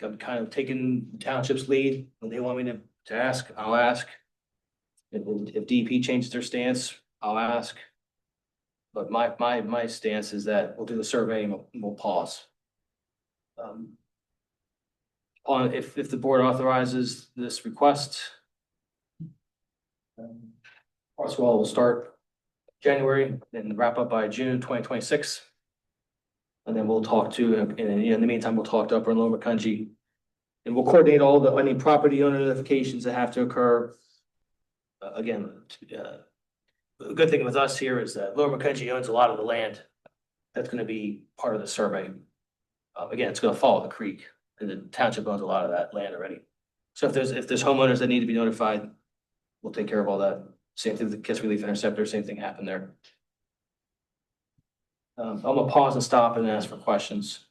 I'm kind of taking the township's lead. When they want me to ask, I'll ask. If DEP changes their stance, I'll ask. But my stance is that we'll do the survey and we'll pause. If the board authorizes this request, Hartswallow will start January and wrap up by June 2026. And then we'll talk to, in the meantime, we'll talk to Upper and Lower Macungie. And we'll coordinate all any property owner notifications that have to occur. Again, the good thing with us here is that Lower Macungie owns a lot of the land that's gonna be part of the survey. Again, it's gonna follow the creek, and the township owns a lot of that land already. So if there's homeowners that need to be notified, we'll take care of all that. Same thing with the KISS Relief Interceptor, same thing happened there. I'm gonna pause and stop and ask for questions.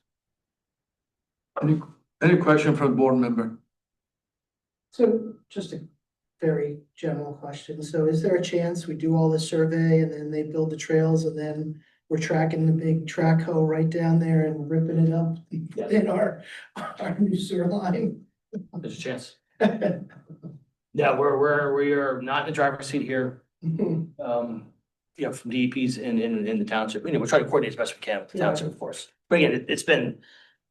Any question from the board member? So just a very general question. So is there a chance we do all this survey and then they build the trails and then we're tracking the big track hoe right down there and ripping it up in our new sewer line? There's a chance. Yeah, we are not in the driver's seat here. You know, from DEP's in the township. You know, we're trying to coordinate as best we can with the township, of course. But again, it's been,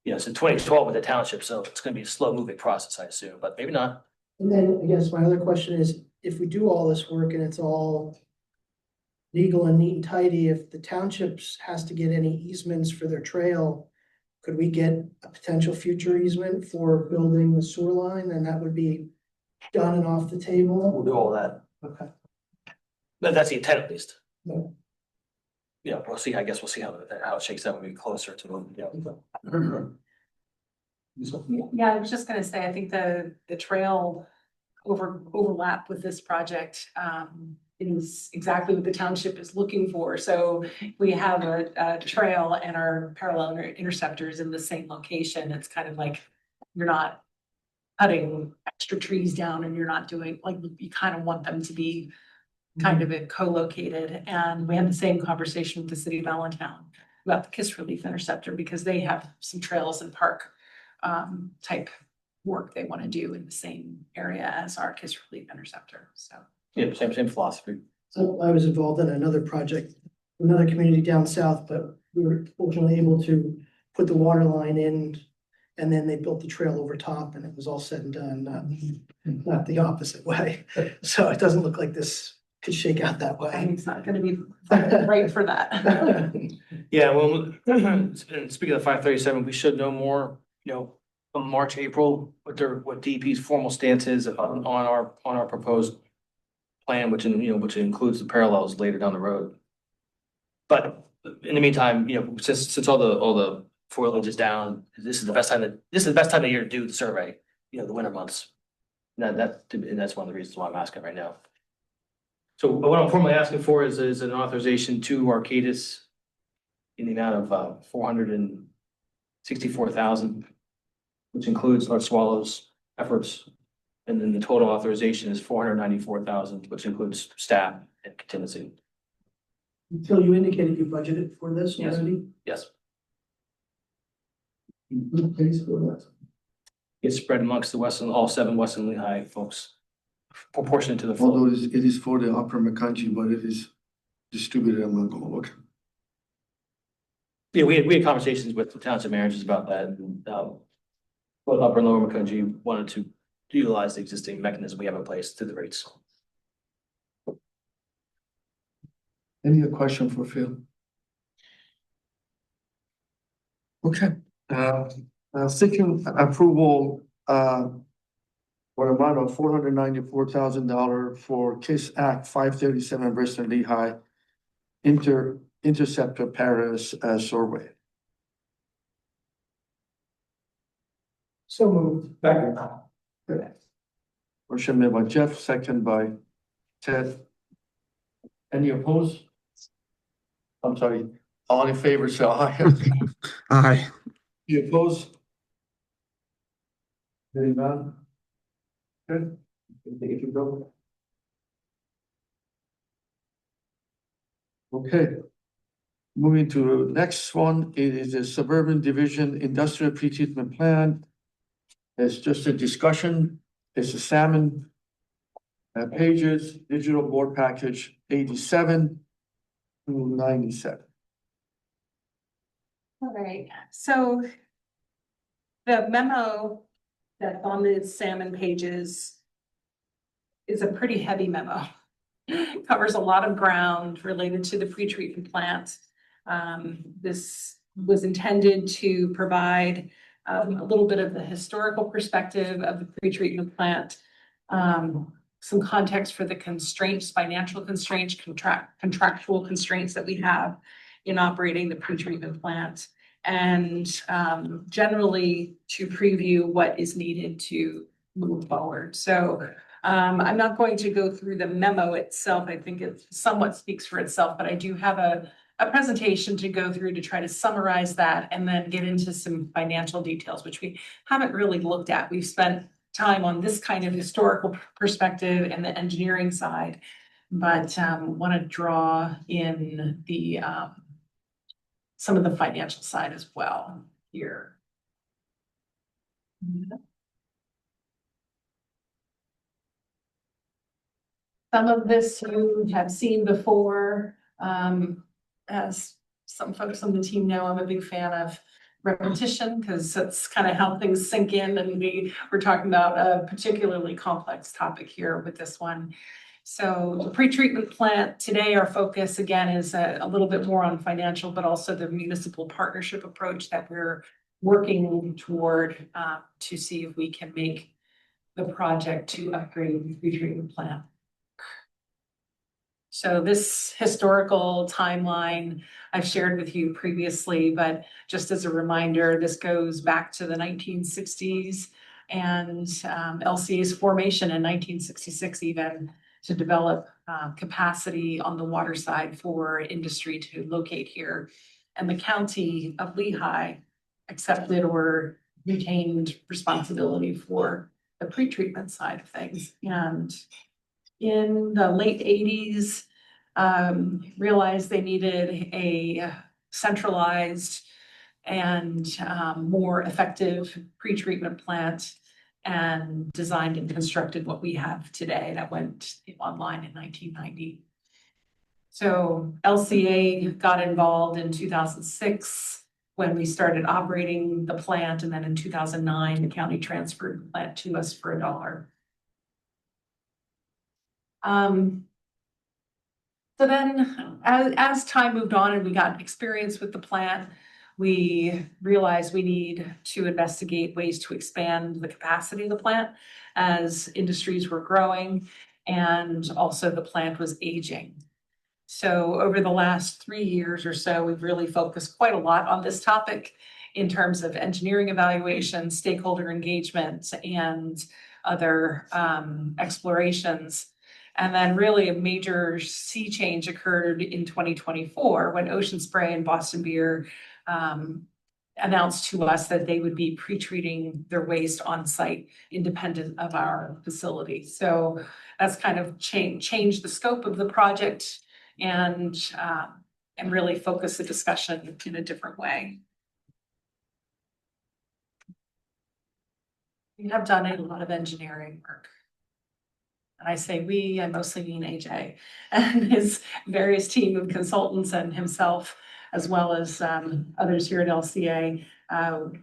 you know, since 2012 with the township, so it's gonna be a slow moving process, I assume, but maybe not. And then I guess my other question is, if we do all this work and it's all legal and neat and tidy, if the townships has to get any easements for their trail, could we get a potential future easement for building the sewer line, and that would be done and off the table? We'll do all that. Okay. But that's the intent at least. Yeah. Yeah, we'll see, I guess we'll see how it shakes out when we get closer to, Yeah, I was just gonna say, I think the trail overlap with this project, is exactly what the township is looking for. So we have a trail and our parallel interceptors in the same location. It's kind of like, you're not cutting extra trees down and you're not doing, like, you kind of want them to be kind of co-located. And we had the same conversation with the city of Allentown about the Kiss Relief Interceptor, because they have some trails and park type work they want to do in the same area as our Kiss Relief Interceptor, so. yeah, same philosophy. So I was involved in another project, another community down south, but we were fortunately able to put the water line in. And then they built the trail over top, and it was all said and done, not the opposite way. So it doesn't look like this could shake out that I way. mean, it's not gonna be right for that. Yeah, well, and speaking of 537, we should know more, from March, April, what DEP's formal stance is on our proposed plan, which includes the parallels later down the road. But in the meantime, since all the foliage is down, this is the best time of year to do the survey, the winter months. And that's one of the reasons why I'm asking right now. So what I'm formally asking for is an authorization to Arcadis in the amount of $464,000, which includes North Swallow's efforts. And then the total authorization is $494,000, which includes staff and contingency. Until you indicated you budgeted for this Yes. already? Yes, Who pays for that? it's spread amongst all 7 Western Lehigh folks, proportionate to the flow. Although it is for the upper McConkey, but it is distributed among all, okay. Yeah, we had conversations with the township managers about that, and both Upper and Lower McConkey wanted to utilize the existing mechanism we have in place to the rates. Any other question for Phil? Okay, seeking approval, for an amount of $494,000 for KISS Act 537 Western Lehigh Interceptor Paris survey. So moved. Second. Motion made by Jeff, second by Ted. Any opposed? I'm sorry, all in favor, say aye. Aye. You opposed? Very none. Good. Take it to go. Okay. Moving to next one, it is a Suburban Division Industrial Pretreatment Plan. It's just a discussion. It's a salmon pages, digital board package 87 to 97. All right, so the memo that's on the salmon pages is a pretty heavy memo. Covers a lot of ground related to the pretreatment plant. This was intended to provide a little bit of the historical perspective of the pretreatment plant. Some context for the constraints, financial constraints, contractual constraints that we have in operating the pretreatment plant. And generally to preview what is needed to move forward. So I'm not going to go through the memo itself. I think it somewhat speaks for itself, but I do have a presentation to go through to try to summarize that and then get into some financial details, which we haven't really looked at. We've spent time on this kind of historical perspective and the engineering side, but want to draw in the some of the financial side as well here. Some of this you have seen before. As some folks on the team know, I'm a big fan of repetition because that's kind of how things sink in, and we're talking about a particularly complex topic here with this one. So the pretreatment plant today, our focus again is a little bit more on financial, but also the municipal partnership approach that we're working toward, to see if we can make the project to upgrade the retreatment plant. So this historical timeline I've shared with you previously, but just as a reminder, this goes back to the 1960s and LCA's formation in 1966 even to develop capacity on the water side for industry to locate here. And the county of Lehigh accepted or retained responsibility for the pretreatment side of things. And in the late 80s, realized they needed a centralized and more effective pretreatment plant, and designed and constructed what we have today that went online in 1990. So LCA got involved in 2006 when we started operating the plant, and then in 2009, the county transferred the plant to us for $1. So then as time moved on and we got experience with the plant, we realized we need to investigate ways to expand the capacity of the plant as industries were growing, and also the plant was aging. So over the last 3 years or so, we've really focused quite a lot on this topic in terms of engineering evaluation, stakeholder engagement, and other explorations. And then really a major sea change occurred in 2024 when Ocean Spray and Boston Beer announced to us that they would be pre-treating their waste on site independent of our facility. So that's kind of changed the scope of the project and really focus the discussion in a different way. We have done a lot of engineering work. And I say we, I mostly mean AJ and his various team of consultants and himself, as well as others here at LCA.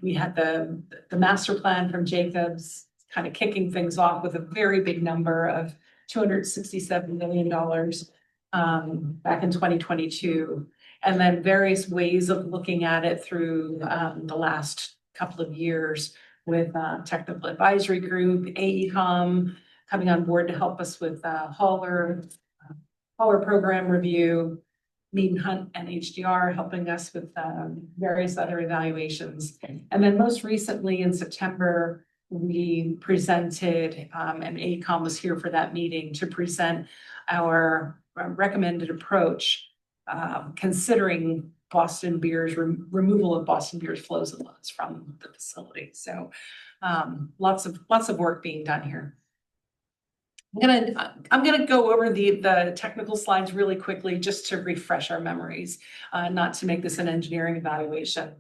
We had the master plan from Jacobs kind of kicking things off with a very big number of $267 million back in 2022. And then various ways of looking at it through the last couple of years with technical advisory group, AECOM, coming on board to help us with hauler program review, Mead and Hunt and HDR helping us with various other evaluations. And then most recently in September, we presented, and AECOM was here for that meeting to present our recommended approach, considering Boston Beer's removal of Boston Beer's flows and loads from the facility. So lots of work being done here. I'm gonna go over the technical slides really quickly just to refresh our memories, not to make this an engineering evaluation.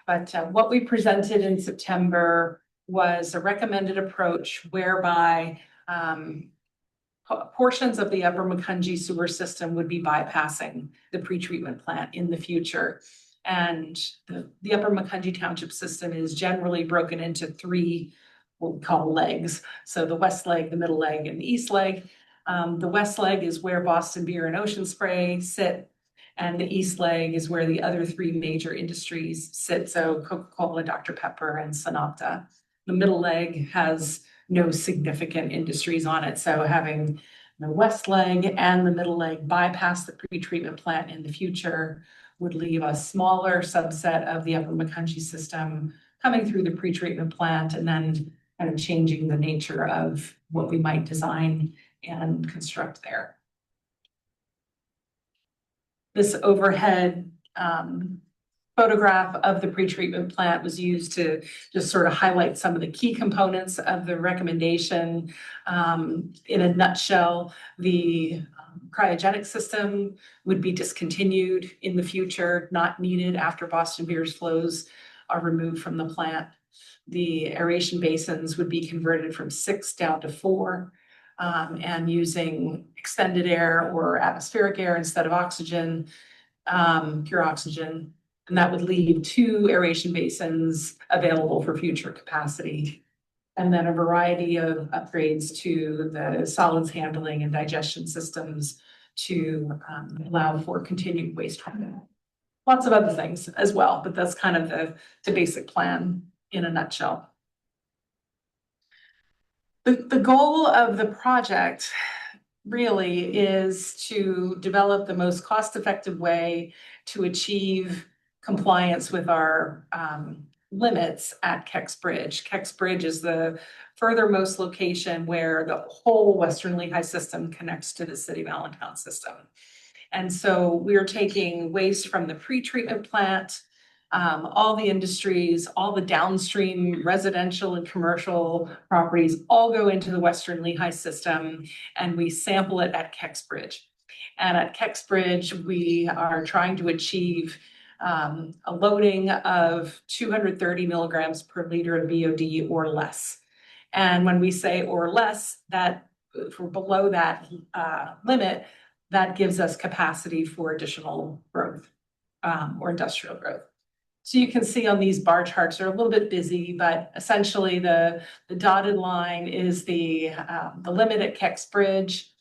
But what we presented in September was a recommended approach whereby portions of the Upper Macungie sewer system would be bypassing the pretreatment plant in the future. And the Upper Macungie Township system is generally broken into 3 what we call legs. So the west leg, the middle leg, and the east leg. The west leg is where Boston Beer and Ocean Spray sit, and the east leg is where the other 3 major industries sit. So Coca-Cola, Dr. Pepper, and SunOpta. The middle leg has no significant industries on it. So having the west leg and the middle leg bypass the pretreatment plant in the future would leave a smaller subset of the Upper Macungie system coming through the pretreatment plant, and then kind of changing the nature of what we might design and construct there. This overhead photograph of the pretreatment plant was used to just sort of highlight some of the key components of the recommendation. In a nutshell, the cryogenic system would be discontinued in the future, not needed after Boston Beer's flows are removed from the plant. The aeration basins would be converted from 6 down to 4, and using extended air or atmospheric air instead of oxygen, pure oxygen. And that would leave 2 aeration basins available for future capacity. And then a variety of upgrades to the solids handling and digestion systems to allow for continued waste treatment. lots of other things as well, but that's kind of the basic plan in a nutshell. The goal of the project really is to develop the most cost-effective way to achieve compliance with our limits at Kex Bridge. Kex Bridge is the furthermost location where the whole Western Lehigh system connects to the city of Allentown system. And so we're taking waste from the pretreatment plant, all the industries, all the downstream residential and commercial properties all go into the Western Lehigh system, and we sample it at Kex Bridge. And at Kex Bridge, we are trying to achieve a loading of 230 milligrams per liter of BOD or less. And when we say or less, that if we're below that limit, that gives us capacity for additional growth or industrial growth. So you can see on these bar charts, they're a little bit busy, but essentially the dotted line is the limit at Kex Bridge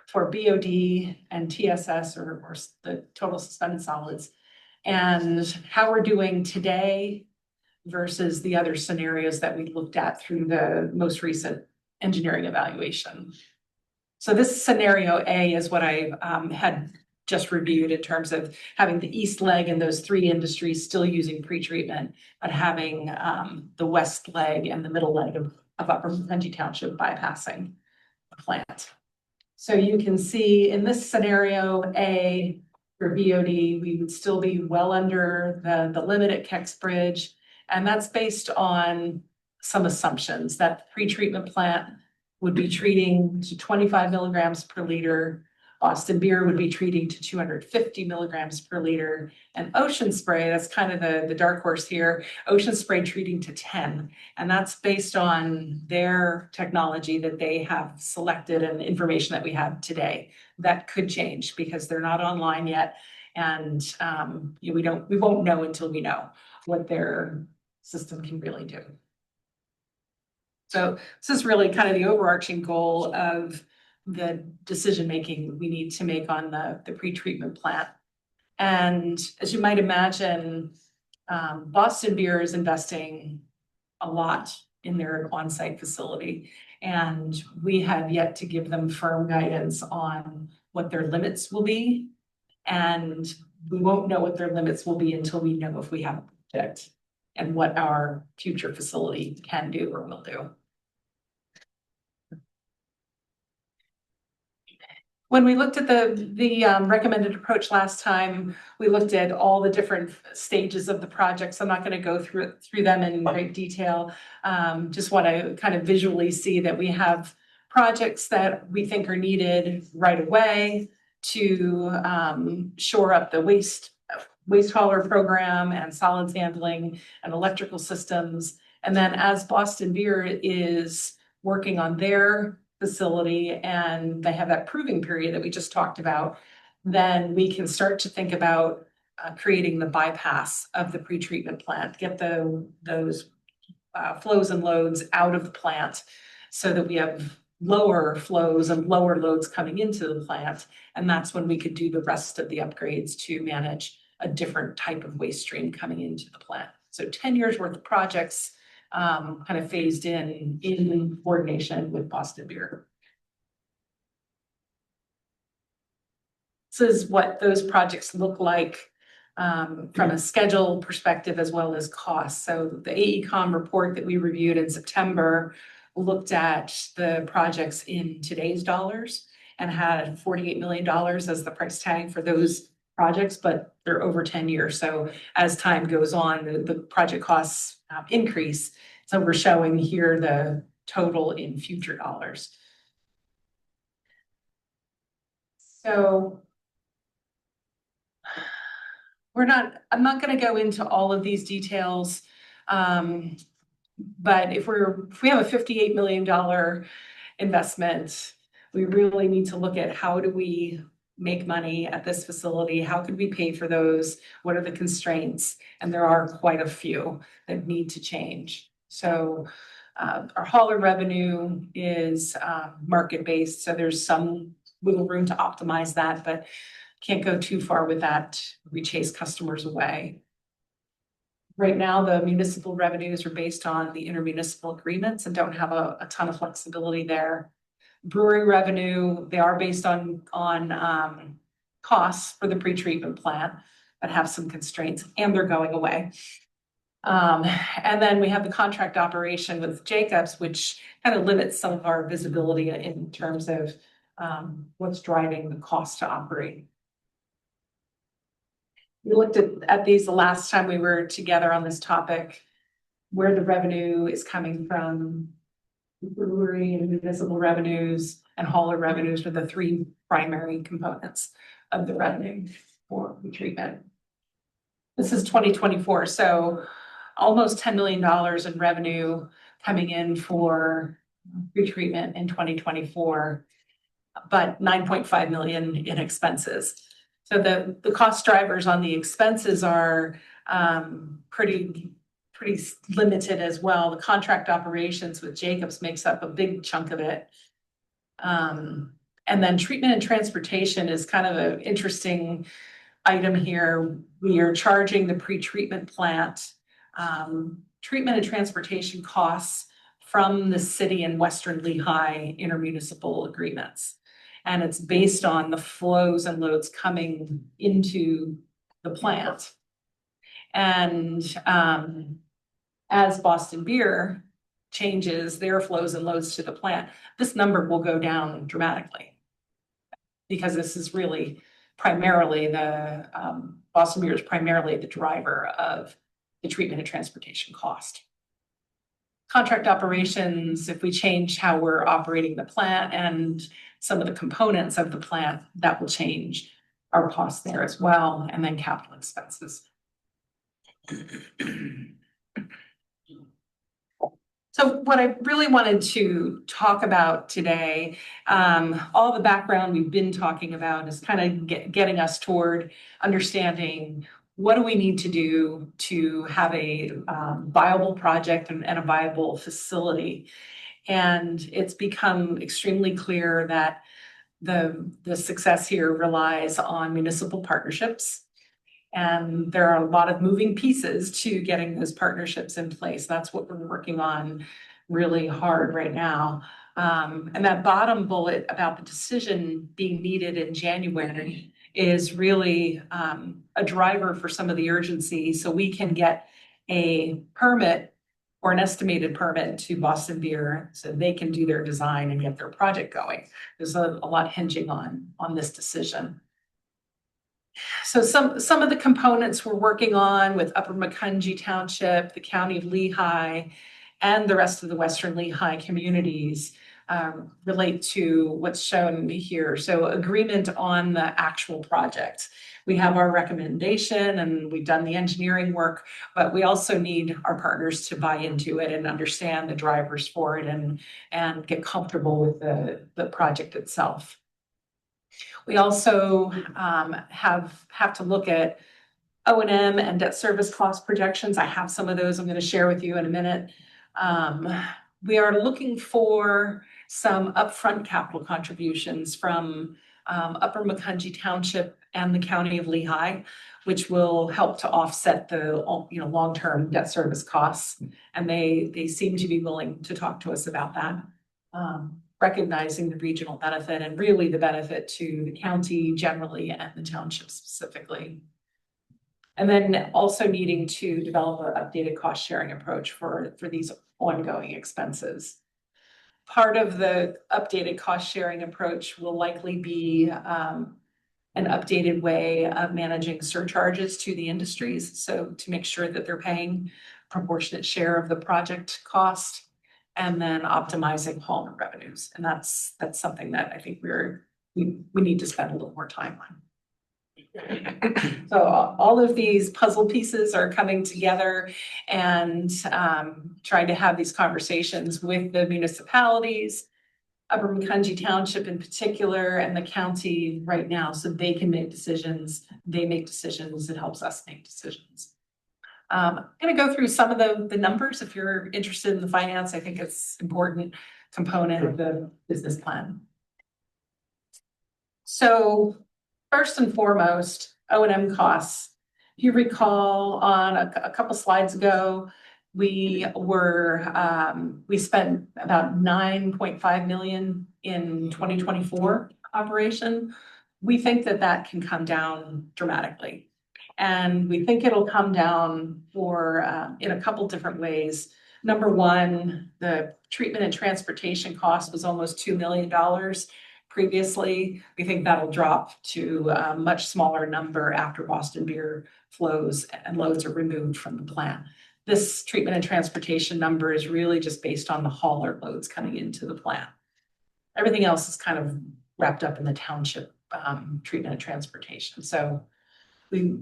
for BOD and TSS or the total suspended solids, and how we're doing today versus the other scenarios that we looked at through the most recent engineering evaluation. So this scenario A is what I had just reviewed in terms of having the east leg and those three industries still using pretreatment, but having the west leg and the middle leg of Upper Mackenzie Township bypassing the plant. So you can see in this scenario A for BOD, we would still be well under the limit at Kex Bridge. And that's based on some assumptions that the pretreatment plant would be treating to 25 milligrams per liter. Boston Beer would be treating to 250 milligrams per liter, and Ocean Spray, that's kind of the dark horse here, Ocean Spray treating to 10. And that's based on their technology that they have selected and information that we have today. That could change because they're not online yet. And we won't know until we know what their system can really do. So this is really kind of the overarching goal of the decision-making we need to make on the pretreatment plant. And as you might imagine, Boston Beer is investing a lot in their on-site facility. And we have yet to give them firm guidance on what their limits will be. And we won't know what their limits will be until we know if we have a project and what our future facility can do or will do. When we looked at the recommended approach last time, we looked at all the different stages of the project. So I'm not going to go through them in great detail. Just want to kind of visually see that we have projects that we think are needed right away to shore up the waste hauler program and solids handling and electrical systems. And then as Boston Beer is working on their facility and they have that proving period that we just talked about, then we can start to think about creating the bypass of the pretreatment plant, get those flows and loads out of the plant so that we have lower flows and lower loads coming into the plant. And that's when we could do the rest of the upgrades to manage a different type of waste stream coming into the plant. So 10 years worth of projects kind of phased in coordination with Boston Beer. This is what those projects look like from a schedule perspective as well as cost. So the AECOM report that we reviewed in September looked at the projects in today's dollars and had $48 million as the price tag for those projects, but they're over 10 years. So as time goes on, the project costs increase. So we're showing here the total in future dollars. So I'm not going to go into all of these details. But if we have a $58 million investment, we really need to look at how do we make money at this facility? How could we pay for those? What are the constraints? And there are quite a few that need to change. So our hauler revenue is market-based, so there's some wiggle room to optimize that, but can't go too far with that. We chase customers away. Right now, the municipal revenues are based on the intermunicipal agreements and don't have a ton of flexibility there. Brewery revenue, they are based on costs for the pretreatment plant, but have some constraints, and they're going away. And then we have the contract operation with Jacobs, which kind of limits some of our visibility in terms of what's driving the cost to operate. We looked at these the last time we were together on this topic, where the revenue is coming from. Brewery and municipal revenues and hauler revenues are the three primary components of the revenue for treatment. This is 2024, so almost $10 million in revenue coming in for retreatment in 2024, but 9.5 million in expenses. So the cost drivers on the expenses are pretty limited as well. The contract operations with Jacobs makes up a big chunk of it. And then treatment and transportation is kind of an interesting item here. We are charging the pretreatment plant treatment and transportation costs from the city and Western Lehigh intermunicipal agreements. And it's based on the flows and loads coming into the plant. And as Boston Beer changes their flows and loads to the plant, this number will go down dramatically. Because this is really primarily the, Boston Beer is primarily the driver of the treatment and transportation cost. Contract operations, if we change how we're operating the plant and some of the components of the plant, that will change our costs there as well, and then capital expenses. So what I really wanted to talk about today, all the background we've been talking about is kind of getting us toward understanding what do we need to do to have a viable project and a viable facility. And it's become extremely clear that the success here relies on municipal partnerships. And there are a lot of moving pieces to getting those partnerships in place. That's what we're working on really hard right now. And that bottom bullet about the decision being needed in January is really a driver for some of the urgency, so we can get a permit or an estimated permit to Boston Beer so they can do their design and get their project going. There's a lot hinging on this decision. So some of the components we're working on with Upper Macungie Township, the County of Lehigh, and the rest of the Western Lehigh communities relate to what's shown here. So agreement on the actual project. We have our recommendation and we've done the engineering work, but we also need our partners to buy into it and understand the drivers for it and get comfortable with the project itself. We also have to look at O&M and debt service cost projections. I have some of those I'm going to share with you in a minute. We are looking for some upfront capital contributions from Upper Macungie Township and the County of Lehigh, which will help to offset the long-term debt service costs. And they seem to be willing to talk to us about that. Recognizing the regional benefit and really the benefit to the county generally and the township specifically. And then also needing to develop an updated cost sharing approach for these ongoing expenses. Part of the updated cost sharing approach will likely be an updated way of managing surcharges to the industries. So to make sure that they're paying a proportionate share of the project cost. And then optimizing hauler revenues. And that's something that I think we need to spend a little more time on. So all of these puzzle pieces are coming together and trying to have these conversations with the municipalities, Upper Macungie Township in particular, and the county right now, so they can make decisions. They make decisions. It helps us make decisions. I'm going to go through some of the numbers. If you're interested in the finance, I think it's an important component of the business plan. So first and foremost, O&M costs. If you recall on a couple slides ago, we spent about 9.5 million in 2024 operation. We think that that can come down dramatically. And we think it'll come down in a couple different ways. Number one, the treatment and transportation cost was almost $2 million previously. We think that'll drop to a much smaller number after Boston Beer flows and loads are removed from the plant. This treatment and transportation number is really just based on the hauler loads coming into the plant. Everything else is kind of wrapped up in the township treatment and transportation. So we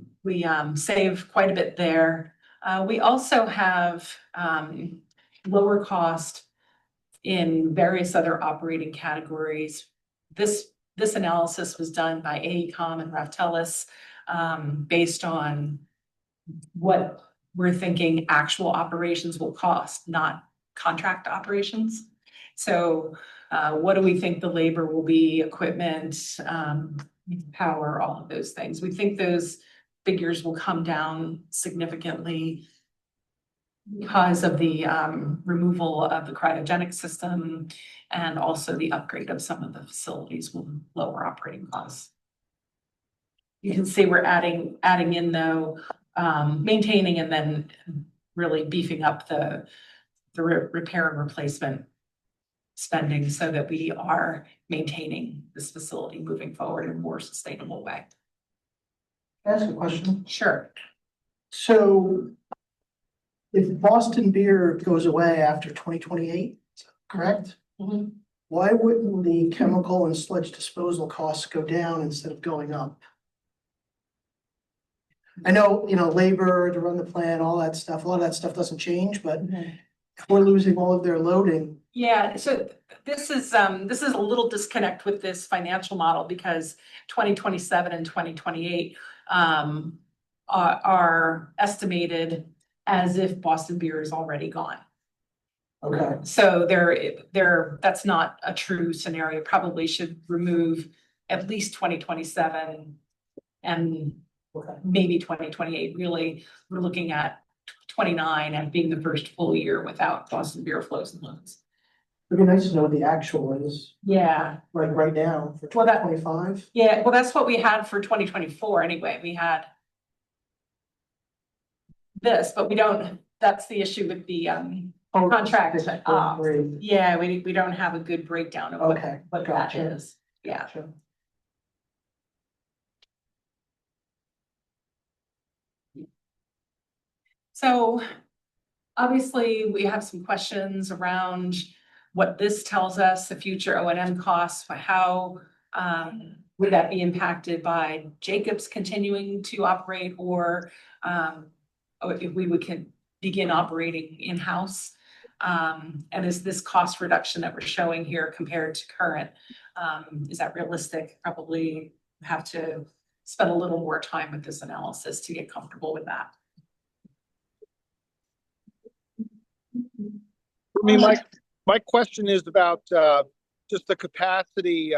save quite a bit there. We also have lower cost in various other operating categories. This analysis was done by AECOM and Raftellus based on what we're thinking actual operations will cost, not contract operations. So what do we think the labor will be, equipment, power, all of those things. We think those figures will come down significantly because of the removal of the cryogenic system and also the upgrade of some of the facilities will lower operating costs. You can see we're adding in though, maintaining and then really beefing up the repair and replacement spending so that we are maintaining this facility moving forward in a more sustainable way. Can I ask a question? Sure. So if Boston Beer goes away after 2028, correct? Mhm. Why wouldn't the chemical and sludge disposal costs go down instead of going up? I know, labor to run the plant, all that stuff, a lot of that stuff doesn't change, but if we're losing all of their loading. Yeah, so this is a little disconnect with this financial model because 2027 and 2028 are estimated as if Boston Beer is already gone. Okay. So that's not a true scenario. Probably should remove at least 2027 and maybe 2028. Really, we're looking at 29 and being the first full year without Boston Beer flows and loans. It'd be nice to know what the actual is. Yeah. Like right now for Well, 2025. Yeah, well, that's what we had for 2024 anyway. We had this, but we don't, that's the issue with the contract. Yeah, we don't have a good breakdown of what that Gotcha. is. Yeah. Gotcha. So obviously we have some questions around what this tells us, the future O&M costs, how would that be impacted by Jacobs continuing to operate or if we would begin operating in-house? And is this cost reduction that we're showing here compared to current, is that realistic? Probably have to spend a little more time with this analysis to get comfortable with that. For me, my question is about just the capacity,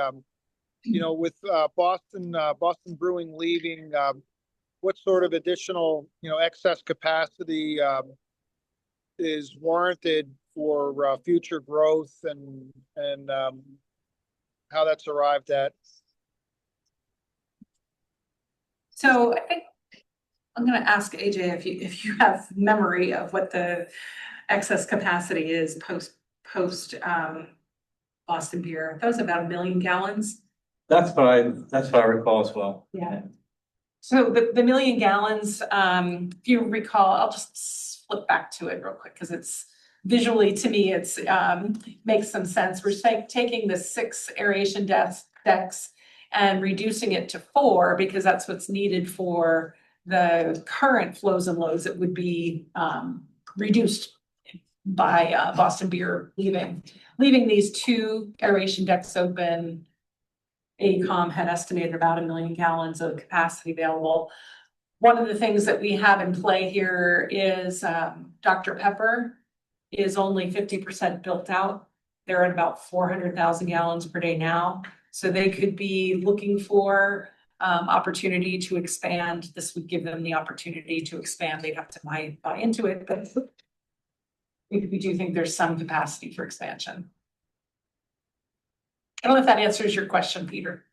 with Boston Brewing leaving, what sort of additional, excess capacity is warranted for future growth and how that's arrived at? So I think I'm going to ask AJ if you have memory of what the excess capacity is post Boston Beer. That was about 1 million gallons. That's what I recall as well. Yeah. So the 1 million gallons, if you recall, I'll just flip back to it real quick because it's visually to me, it's makes some sense. We're taking the 6 aeration decks and reducing it to 4 because that's what's needed for the current flows and loads that would be reduced by Boston Beer leaving these 2 aeration decks open. AECOM had estimated about 1 million gallons of capacity available. One of the things that we have in play here is Dr. Pepper is only 50% built out. They're at about 400,000 gallons per day now. So they could be looking for opportunity to expand. This would give them the opportunity to expand. They'd have to buy into it, but we do think there's some capacity for expansion. I don't know if that answers your question, Peter.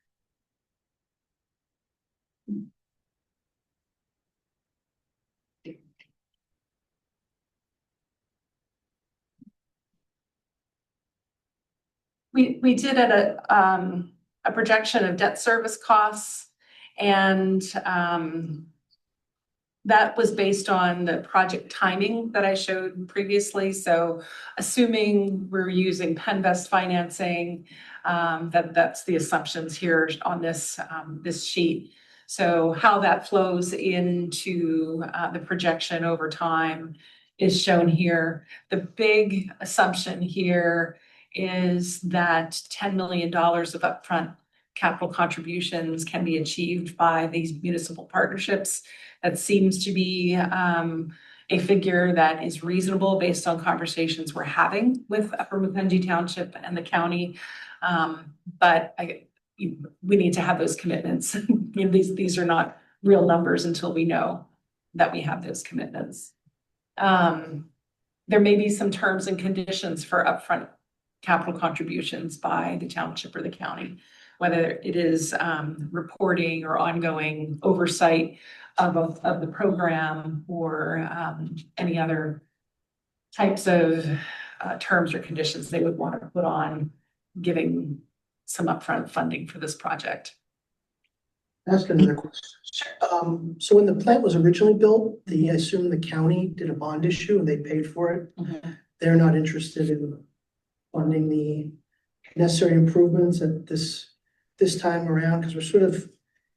We did a projection of debt service costs, and that was based on the project timing that I showed previously. So assuming we're using Penvest financing, that's the assumptions here on this sheet. So how that flows into the projection over time is shown here. The big assumption here is that $10 million of upfront capital contributions can be achieved by these municipal partnerships. That seems to be a figure that is reasonable based on conversations we're having with Upper Macungie Township and the county. But we need to have those commitments. You know, these are not real numbers until we know that we have those commitments. There may be some terms and conditions for upfront capital contributions by the township or the county, whether it is reporting or ongoing oversight of the program or any other types of terms or conditions they would want to put on giving some upfront funding for this project. Ask another question. So when the plant was originally built, I assume the county did a bond issue and they paid for it. They're not interested in funding the necessary improvements at this time around, because we're sort of,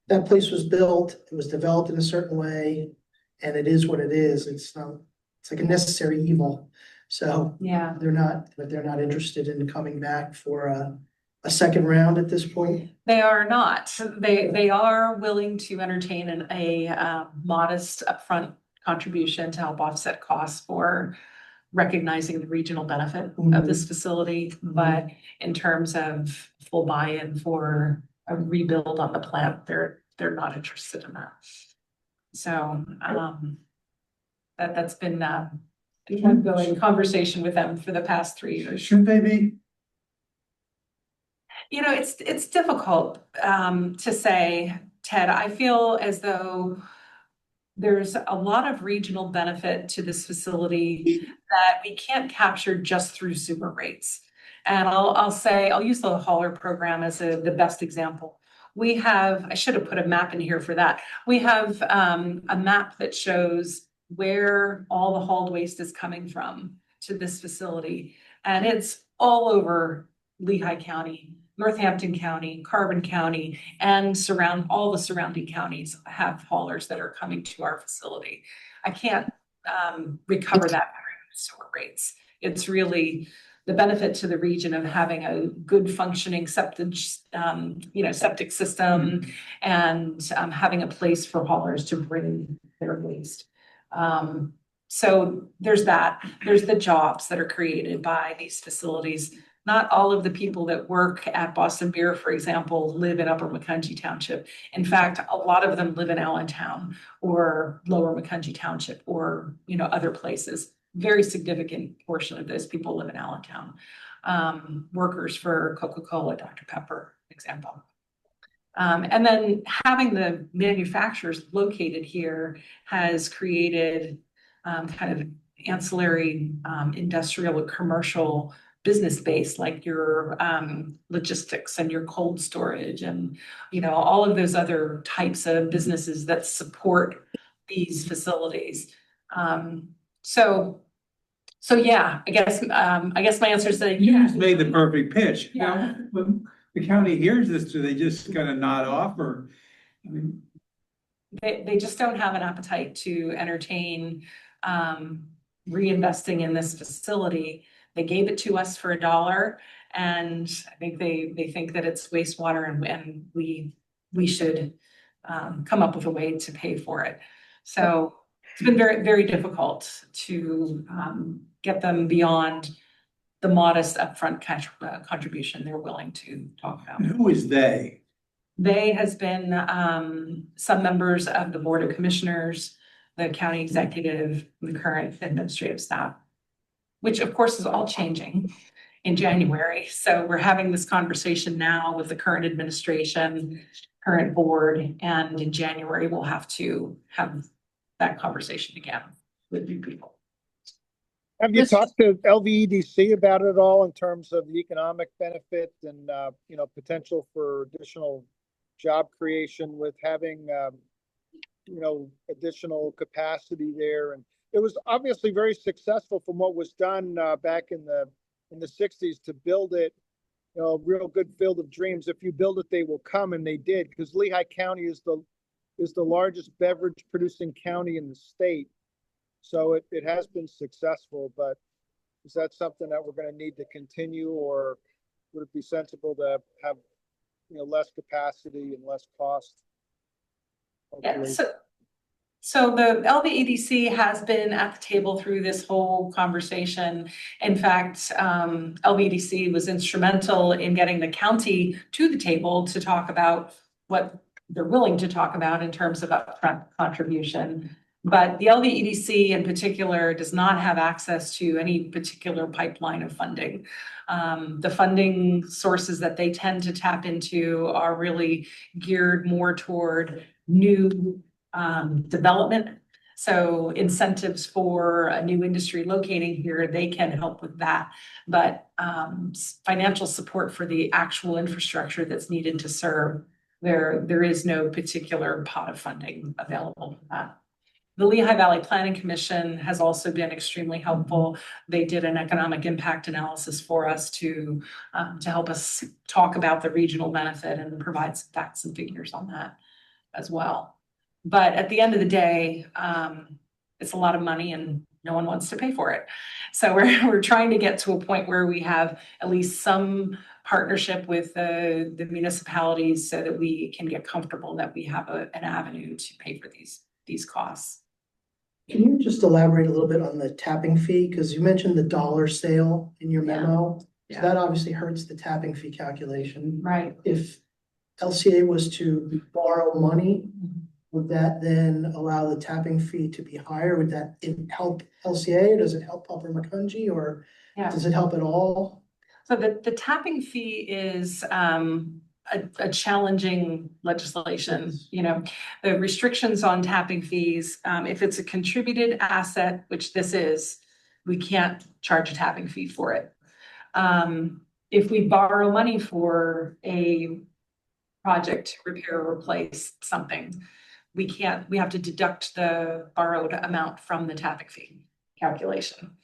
that place was built, it was developed in a certain way, and it is what it is. It's like a necessary evil. So Yeah. they're not interested in coming back for a second round at this point. They are not. They are willing to entertain a modest upfront contribution to help offset costs for recognizing the regional benefit of this facility. But in terms of full buy-in for a rebuild on the plant, they're not interested in that. So that's been an ongoing conversation with them for the past 3 years. Should they be? You know, it's difficult to say, Ted. I feel as though there's a lot of regional benefit to this facility that we can't capture just through super rates. And I'll use the hauler program as the best example. I should have put a map in here for that. We have a map that shows where all the hauled waste is coming from to this facility. And it's all over Lehigh County, Northampton County, Carbon County, and all the surrounding counties have haulers that are coming to our facility. I can't recover that through sewer rates. It's really the benefit to the region of having a good functioning septic system and having a place for haulers to bring their waste. So there's that. There's the jobs that are created by these facilities. Not all of the people that work at Boston Beer, for example, live in Upper Macungie Township. In fact, a lot of them live in Allentown or Lower Macungie Township or, other places. Very significant portion of those people live in Allentown. Workers for Coca-Cola, Dr. Pepper, example. And then having the manufacturers located here has created kind of ancillary industrial or commercial business base, like your logistics and your cold storage and, all of those other types of businesses that support these facilities. So yeah, I guess my answer is that You yeah. just made the perfect pitch. Yeah. When the county hears this, do they just kind of nod off or? I mean, They just don't have an appetite to entertain reinvesting in this facility. They gave it to us for $1, and I think they think that it's wastewater and we should come up with a way to pay for it. So it's been very, very difficult to get them beyond the modest upfront contribution they're willing to talk about. and who is they? They has been, some members of the Board of Commissioners, the county executive, the current administrative staff, which of course is all changing in January. So we're having this conversation now with the current administration, current board, and in January, we'll have to have that conversation again with new people. Have you talked to LVEDC about it all in terms of the economic benefit and, potential for additional job creation with having, additional capacity there? And it was obviously very successful from what was done, back in the sixties to build it, a real good field of dreams. If you build it, they will come, and they did, because Lehigh County is the largest beverage producing county in the state. So it has been successful, but is that something that we're going to need to continue, or would it be sensible to have, less capacity and less cost? Yeah, so the LVEDC has been at the table through this whole conversation. In fact, LVEDC was instrumental in getting the county to the table to talk about what they're willing to talk about in terms of upfront contribution. But the LVEDC in particular does not have access to any particular pipeline of funding. The funding sources that they tend to tap into are really geared more toward new development. So incentives for a new industry locating here, they can help with that. But financial support for the actual infrastructure that's needed to serve, there is no particular pot of funding available for that. The Lehigh Valley Planning Commission has also been extremely helpful. They did an economic impact analysis for us to help us talk about the regional benefit and provide some facts and figures on that as well. But at the end of the day, it's a lot of money and no one wants to pay for it. So we're trying to get to a point where we have at least some partnership with the municipalities so that we can get comfortable that we have an avenue to pay for these costs. Can you just elaborate a little bit on the tapping fee? Because you mentioned the dollar sale in your memo. Yeah. So that obviously hurts the tapping fee calculation. Right. If LCA was to borrow money, would that then allow the tapping fee to be higher? Would that help LCA, or does it help Upper Macungie, or does it help at all? So the tapping fee is a challenging legislation. The restrictions on tapping fees, if it's a contributed asset, which this is, we can't charge a tapping fee for it. If we borrow money for a project, repair or replace something, we have to deduct the borrowed amount from the tapping fee calculation.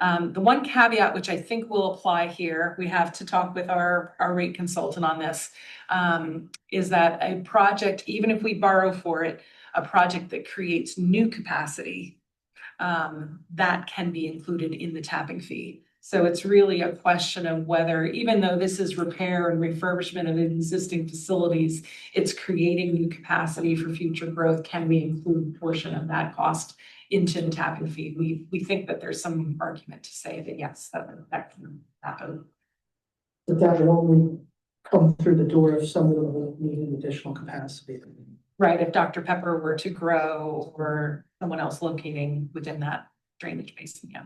The one caveat, which I think will apply here, we have to talk with our rate consultant on this, is that a project, even if we borrow for it, a project that creates new capacity, that can be included in the tapping fee. So it's really a question of whether, even though this is repair and refurbishment of existing facilities, it's creating new capacity for future growth. Can we include a portion of that cost into the tapping fee? We think that there's some argument to say that yes, that can happen. But that would only come through the door if someone needed additional capacity. Right, if Dr. Pepper were to grow or someone else locating within that drainage basin, yeah.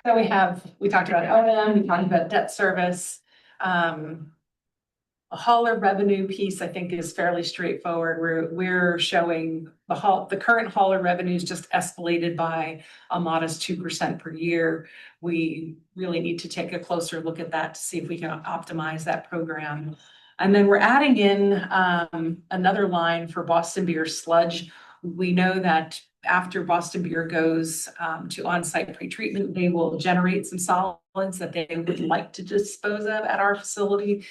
So we talked about O&M, we talked about debt service. A hauler revenue piece, I think, is fairly straightforward. We're showing the current hauler revenues just escalated by a modest 2% per year. We really need to take a closer look at that to see if we can optimize that program. And then we're adding in another line for Boston Beer sludge. We know that after Boston Beer goes to on-site pretreatment, they will generate some solids that they would like to dispose of at our facility.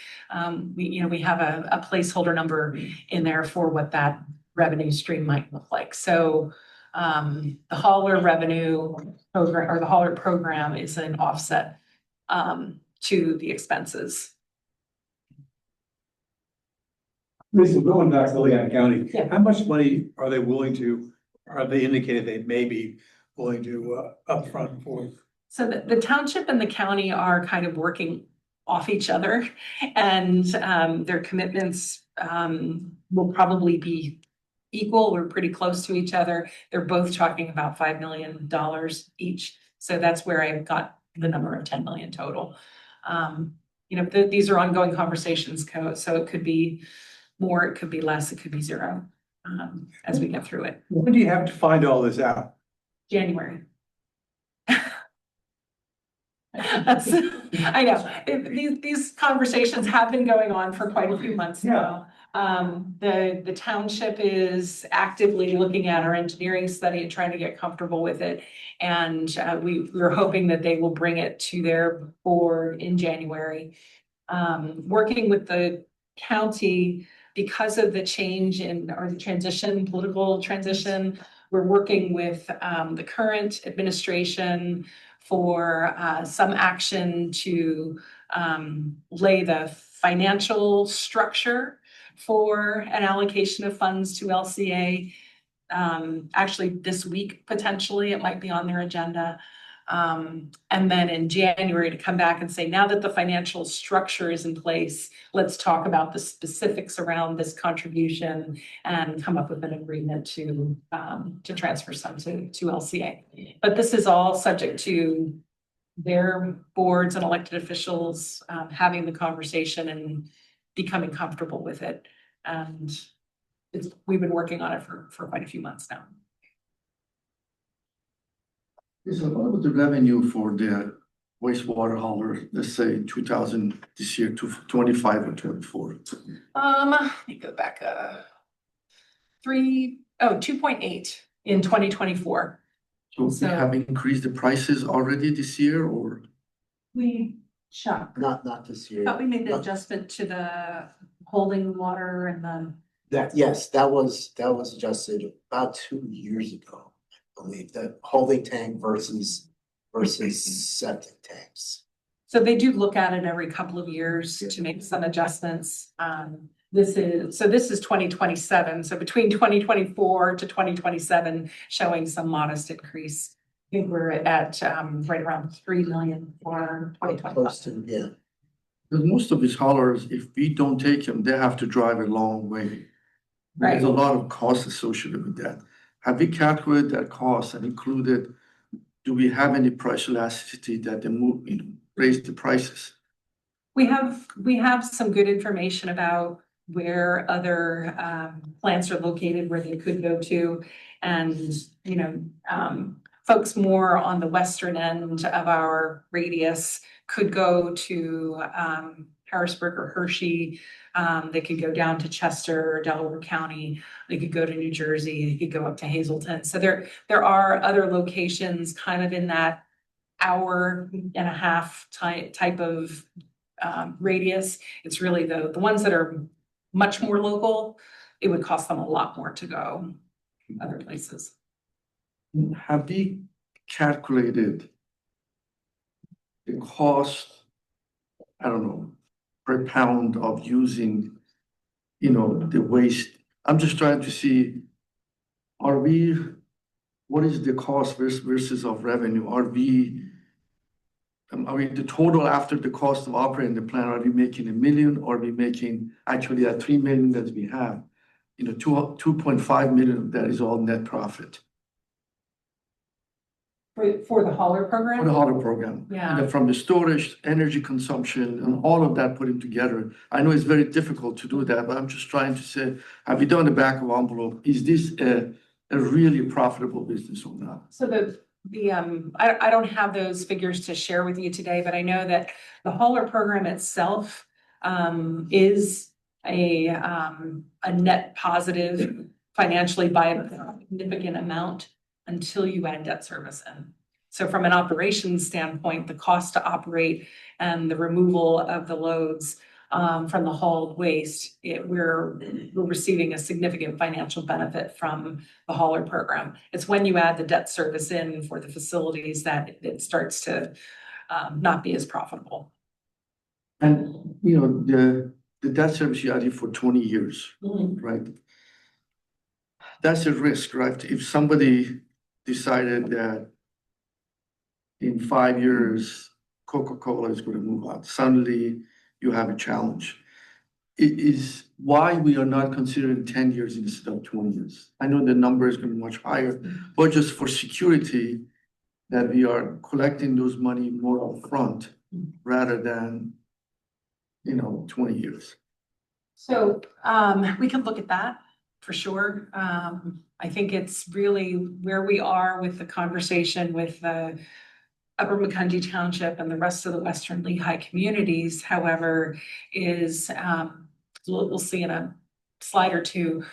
We have a placeholder number in there for what that revenue stream might look like. So the hauler revenue program, or the hauler program, is an offset to the expenses. Lisa, going back to Lehigh County, Yeah. how much money are they indicated they may be willing to upfront for? So the township and the county are kind of working off each other. And their commitments will probably be equal. We're pretty close to each other. They're both talking about $5 million each. So that's where I got the number of 10 million total. These are ongoing conversations, so it could be more, it could be less, it could be zero, as we get through it. When do you have to find all this out? January. That's, I know, these conversations have been going on for quite a few months now. The township is actively looking at our engineering study and trying to get comfortable with it. And we're hoping that they will bring it to their board in January. Working with the county, because of the change or the transition, political transition, we're working with the current administration for some action to lay the financial structure for an allocation of funds to LCA. Actually, this week, potentially, it might be on their agenda. And then in January to come back and say, now that the financial structure is in place, let's talk about the specifics around this contribution and come up with an agreement to transfer some to LCA. But this is all subject to their boards and elected officials having the conversation and becoming comfortable with it. And we've been working on it for quite a few months now. So what was the revenue for the wastewater hauler, let's say 2000 this year, to 25 or 24? Let me go back 2.8 in 2024. So we So- have increased the prices already this year, or? Chuck, Not this year. thought we made the adjustment to the holding water and the. Yes, that was adjusted about 2 years ago, I believe, the holding tank versus septic tanks. So they do look at it every couple of years to make some adjustments. This is 2027. So between 2024 to 2027, showing some modest increase. I think we're at right around 3 million for 2025. Close to, yeah. Because most of these haulers, if we don't take them, they have to drive a long way. There's a lot of cost associated with that. Have we calculated that cost and included, do we have any price elasticity that they move, raise the prices? We have some good information about where other plants are located, where they could go to. And, folks more on the western end of our radius could go to Harrisburg or Hershey. They could go down to Chester or Delaware County. They could go to New Jersey. They could go up to Hazleton. So there are other locations kind of in that hour and a half type of radius. It's really the ones that are much more local. It would cost them a lot more to go other places. Have we calculated the cost, I don't know, per pound of using, the waste? I'm just trying to see, what is the cost versus of revenue? Are we the total after the cost of operating the plant, are we making $1 million, or are we making actually at 3 million that we have, 2.5 million of that is all net profit For the hauler program? for the hauler program? Yeah. And from the storage, energy consumption, and all of that put them together. I know it's very difficult to do that, but I'm just trying to say, have we done the back of envelope? Is this a really profitable business or not? So I don't have those figures to share with you today, but I know that the hauler program itself is a net positive financially by a significant amount until you add debt service in. So from an operations standpoint, the cost to operate and the removal of the loads from the hauled waste, we're receiving a significant financial benefit from the hauler program. It's when you add the debt service in for the facilities that it starts to not be as profitable. And, the debt service you added for 20 years, right? That's a risk, right? If somebody decided that in 5 years Coca-Cola is gonna move out. Suddenly, you have a challenge. It is why we are not considering 10 years instead of 20 years. I know the number is gonna be much higher, but just for security, that we are collecting those money more upfront rather than, 20 years. So, we can look at that for sure. I think it's really where we are with the conversation with the Upper Macungie Township and the rest of the Western Lehigh communities, however, is, we'll see in a slide or two,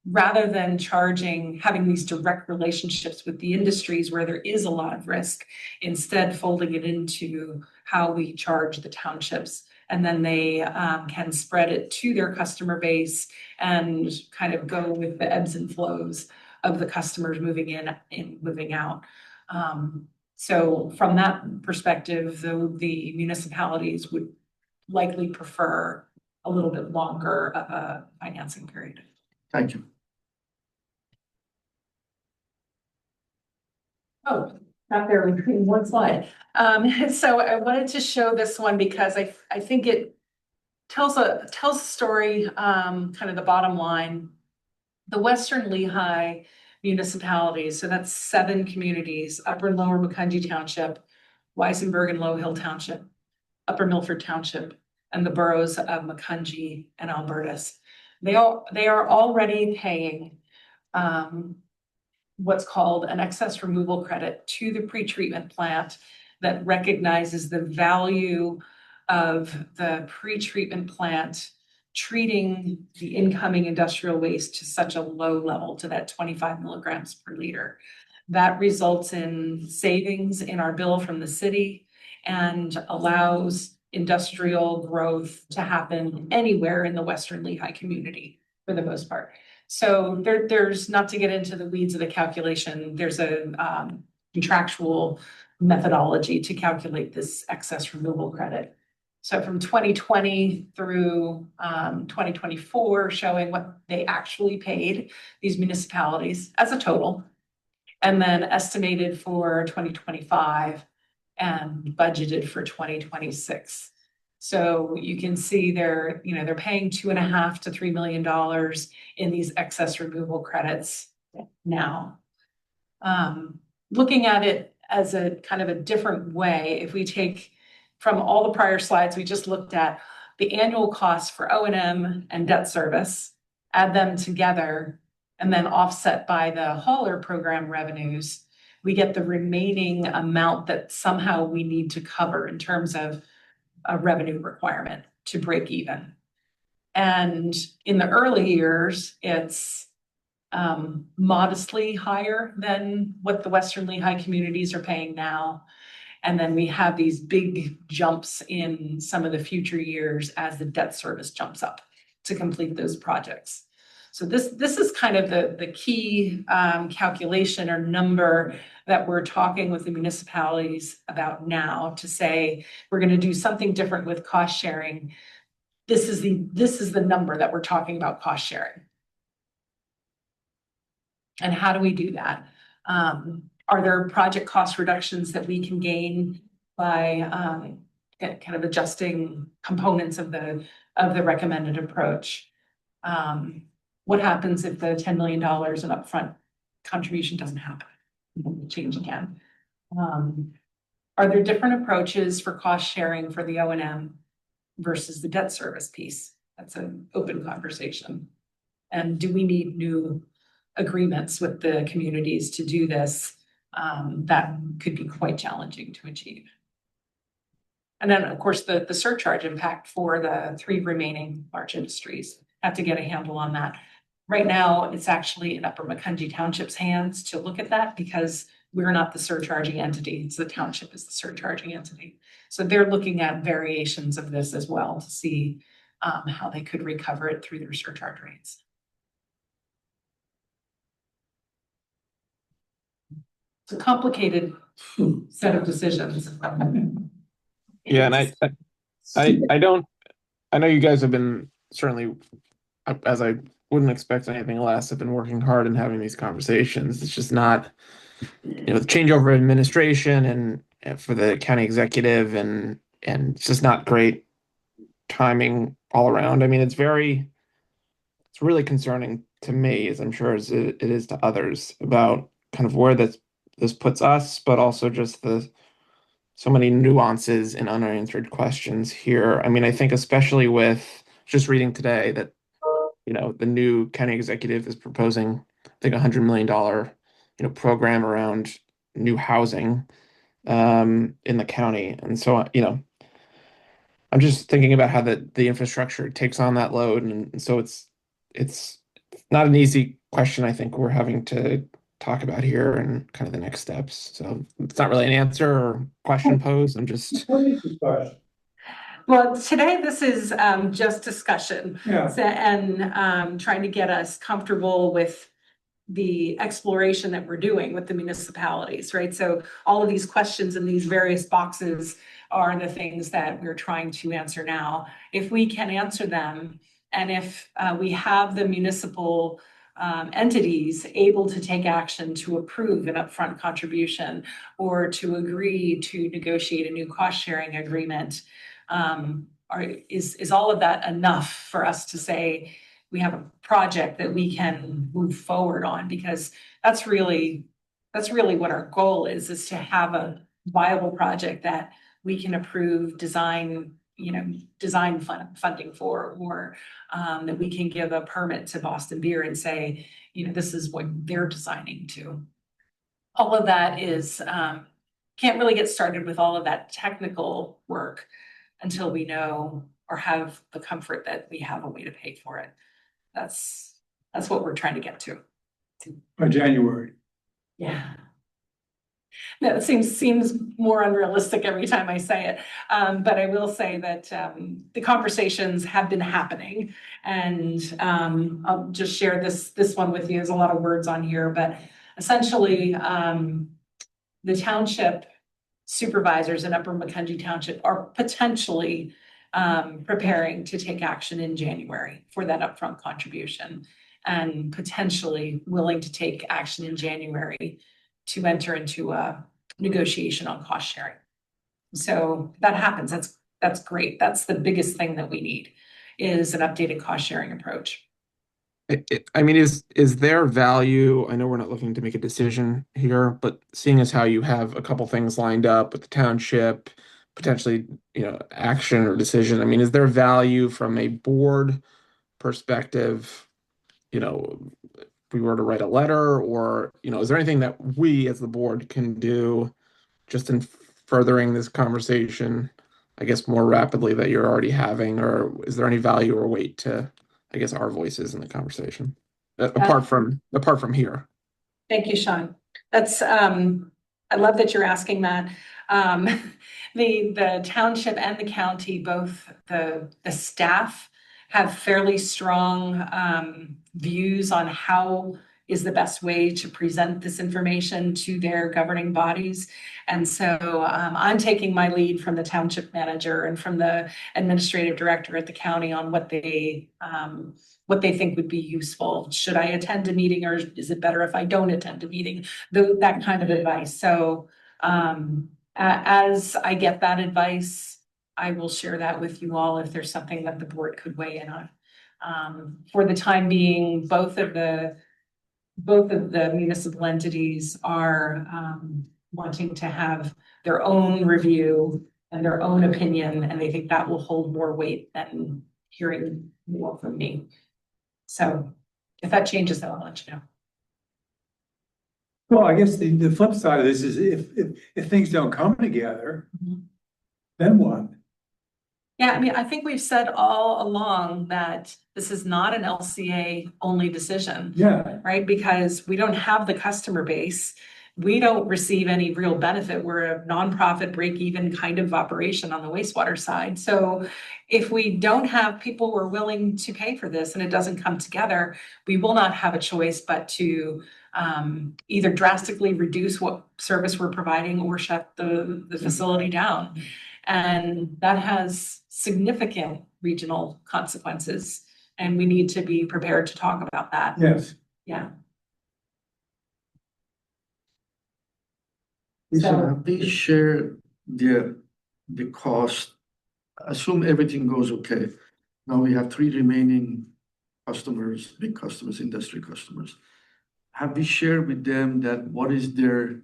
rather than having these direct relationships with the industries where there is a lot of risk, instead folding it into how we charge the townships. And then they can spread it to their customer base and kind of go with the ebbs and flows of the customers moving in and moving out. So from that perspective, though, the municipalities would likely prefer a little bit longer of a financing period. Thank you. Oh, not there in one slide. So I wanted to show this one because I think it tells a story, kind of the bottom line. The Western Lehigh municipalities, so that's 7 communities: Upper and Lower Macungie Township, Weisenberg and Low Hill Township, Upper Milford Township, and the boroughs of Macungie and Albertus. They are already paying what's called an excess removal credit to the pretreatment plant that recognizes the value of the pretreatment plant treating the incoming industrial waste to such a low level, to that 25 milligrams per liter. That results in savings in our bill from the city and allows industrial growth to happen anywhere in the Western Lehigh community for the most part. So there's, not to get into the weeds of the calculation, there's a contractual methodology to calculate this excess removal credit. So from 2020 through 2024, showing what they actually paid these municipalities as a total, and then estimated for 2025 and budgeted for 2026. So you can see they're paying $2.5 to $3 million in these excess removal credits now. Looking at it as a kind of a different way, if we take from all the prior slides, we just looked at the annual costs for O&M and debt service, add them together, and then offset by the hauler program revenues, we get the remaining amount that somehow we need to cover in terms of a revenue requirement to break even. And in the early years, it's modestly higher than what the Western Lehigh communities are paying now. And then we have these big jumps in some of the future years as the debt service jumps up to complete those projects. So this is kind of the key calculation or number that we're talking with the municipalities about now, to say we're going to do something different with cost sharing. This is the number that we're talking about cost sharing. And how do we do that? Are there project cost reductions that we can gain by kind of adjusting components of the recommended approach? What happens if the $10 million in upfront contribution doesn't happen? Change again. Are there different approaches for cost sharing for the O&M versus the debt service piece? That's an open conversation. And do we need new agreements with the communities to do this? That could be quite challenging to achieve. And then, of course, the surcharge impact for the 3 remaining large industries. Have to get a handle on that. Right now, it's actually in Upper Macungie Township's hands to look at that, because we're not the surcharging entity. It's the township is the surcharging entity. So they're looking at variations of this as well to see how they could recover it through their surcharge rates. It's a complicated set of decisions. Yeah, and I know you guys have been, certainly, as I wouldn't expect anything less, have been working hard and having these conversations. It's just not, the changeover of administration for the county executive, and it's just not great timing all around. I mean, it's really concerning to me, as I'm sure as it is to others, about kind of where this puts us, but also just the so many nuances and unanswered questions here. I mean, I think especially with just reading today that, the new county executive is proposing, I think, $100 million, program around new housing in the county. And so, I'm just thinking about how the infrastructure takes on that load. And so it's not an easy question, I think, we're having to talk about here and kind of the next steps. So it's not really an answer or question posed. I'm just Well, today this is just discussion. Yeah. And trying to get us comfortable with the exploration that we're doing with the municipalities, right? So all of these questions in these various boxes are the things that we're trying to answer now. If we can answer them, and if we have the municipal entities able to take action to approve an upfront contribution or to agree to negotiate a new cost sharing agreement, is all of that enough for us to say we have a project that we can move forward on? Because that's really what our goal is to have a viable project that we can approve design funding for, or that we can give a permit to Boston Beer and say, this is what they're designing to. All of that is can't really get started with all of that technical work until we know or have the comfort that we have a way to pay for it. That's what we're trying to get to. By January. Yeah. That seems more unrealistic every time I say it. But I will say that the conversations have been happening, and I'll just share this one with you. There's a lot of words on here, but essentially the township supervisors in Upper Macungie Township are potentially preparing to take action in January for that upfront contribution, and potentially willing to take action in January to enter into a negotiation on cost sharing. So that happens. That's great. That's the biggest thing that we need, is an updated cost sharing approach. I mean, is there value? I know we're not looking to make a decision here, but seeing as how you have a couple things lined up with the township, potentially, action or decision, I mean, is there value from a board perspective, if we were to write a letter, or, is there anything that we as the board can do just in furthering this conversation, I guess, more rapidly that you're already having, or is there any value or weight to, I guess, our voices in the conversation apart from here? Thank you, Sean. That's I love that you're asking that. The township and the county, both the staff have fairly strong views on how is the best way to present this information to their governing bodies. And so I'm taking my lead from the township manager and from the administrative director at the county on what they think would be useful. Should I attend a meeting, or is it better if I don't attend a meeting? That kind of advice. So as I get that advice, I will share that with you all if there's something that the board could weigh in on. For the time being, both of the municipal entities are wanting to have their own review and their own opinion, and they think that will hold more weight than hearing more from me. So if that changes, then I'll let you know. Well, I guess the flip side of this is if things don't come together, then what? Yeah, I mean, I think we've said all along that this is not an LCA only decision. Yeah. Right? Because we don't have the customer base. We don't receive any real benefit. We're a nonprofit break-even kind of operation on the wastewater side. So if we don't have people who are willing to pay for this and it doesn't come together, we will not have a choice but to either drastically reduce what service we're providing or shut the facility down. And that has significant regional consequences, and we need to be prepared to talk about that. Yes. Yeah. Lisa, So- have they shared the cost? Assume everything goes okay. Now we have three remaining customers, big customers, industry customers. Have we shared with them that what is their,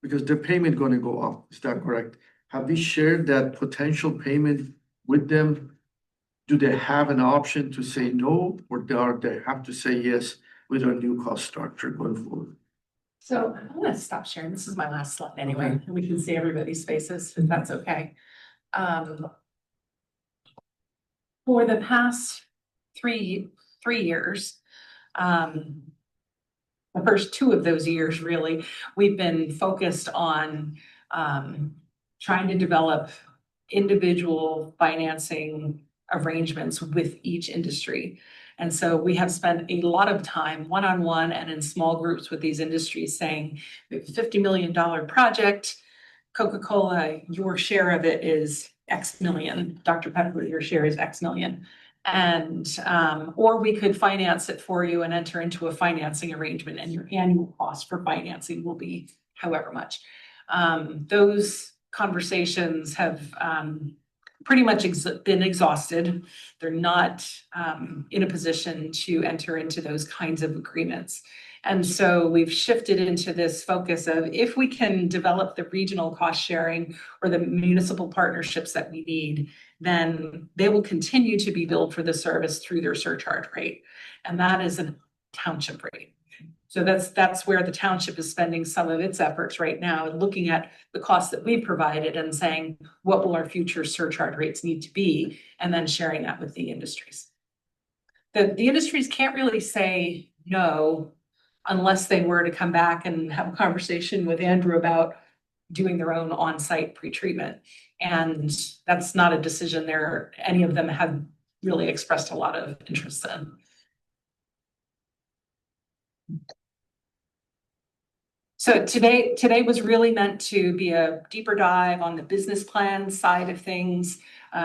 because their payment gonna go up, is that correct? Have we shared that potential payment with them? Do they have an option to say no, or they have to say yes with our new cost structure going forward? So I'm gonna stop sharing. This is my last slide anyway, and we can see everybody's faces, if that's okay. For the past three years, the first two of those years, really, we've been focused on trying to develop individual financing arrangements with each industry. And so we have spent a lot of time one-on-one and in small groups with these industries saying, we have a $50 million project. Coca-Cola, your share of it is X million. Dr. Pepper, your share is X million. And, or we could finance it for you and enter into a financing arrangement, and your annual cost for financing will be however much. Those conversations have pretty much been exhausted. They're not in a position to enter into those kinds of agreements. And so we've shifted into this focus of, if we can develop the regional cost sharing or the municipal partnerships that we need, then they will continue to be billed for the service through their surcharge rate. And that is a township rate. So that's where the township is spending some of its efforts right now, looking at the costs that we've provided and saying, what will our future surcharge rates need to be? And then sharing that with the industries. The industries can't really say no unless they were to come back and have a conversation with Andrew about doing their own on-site pretreatment. And that's not a decision any of them have really expressed a lot of interest in. So today was really meant to be a deeper dive on the business plan side of things.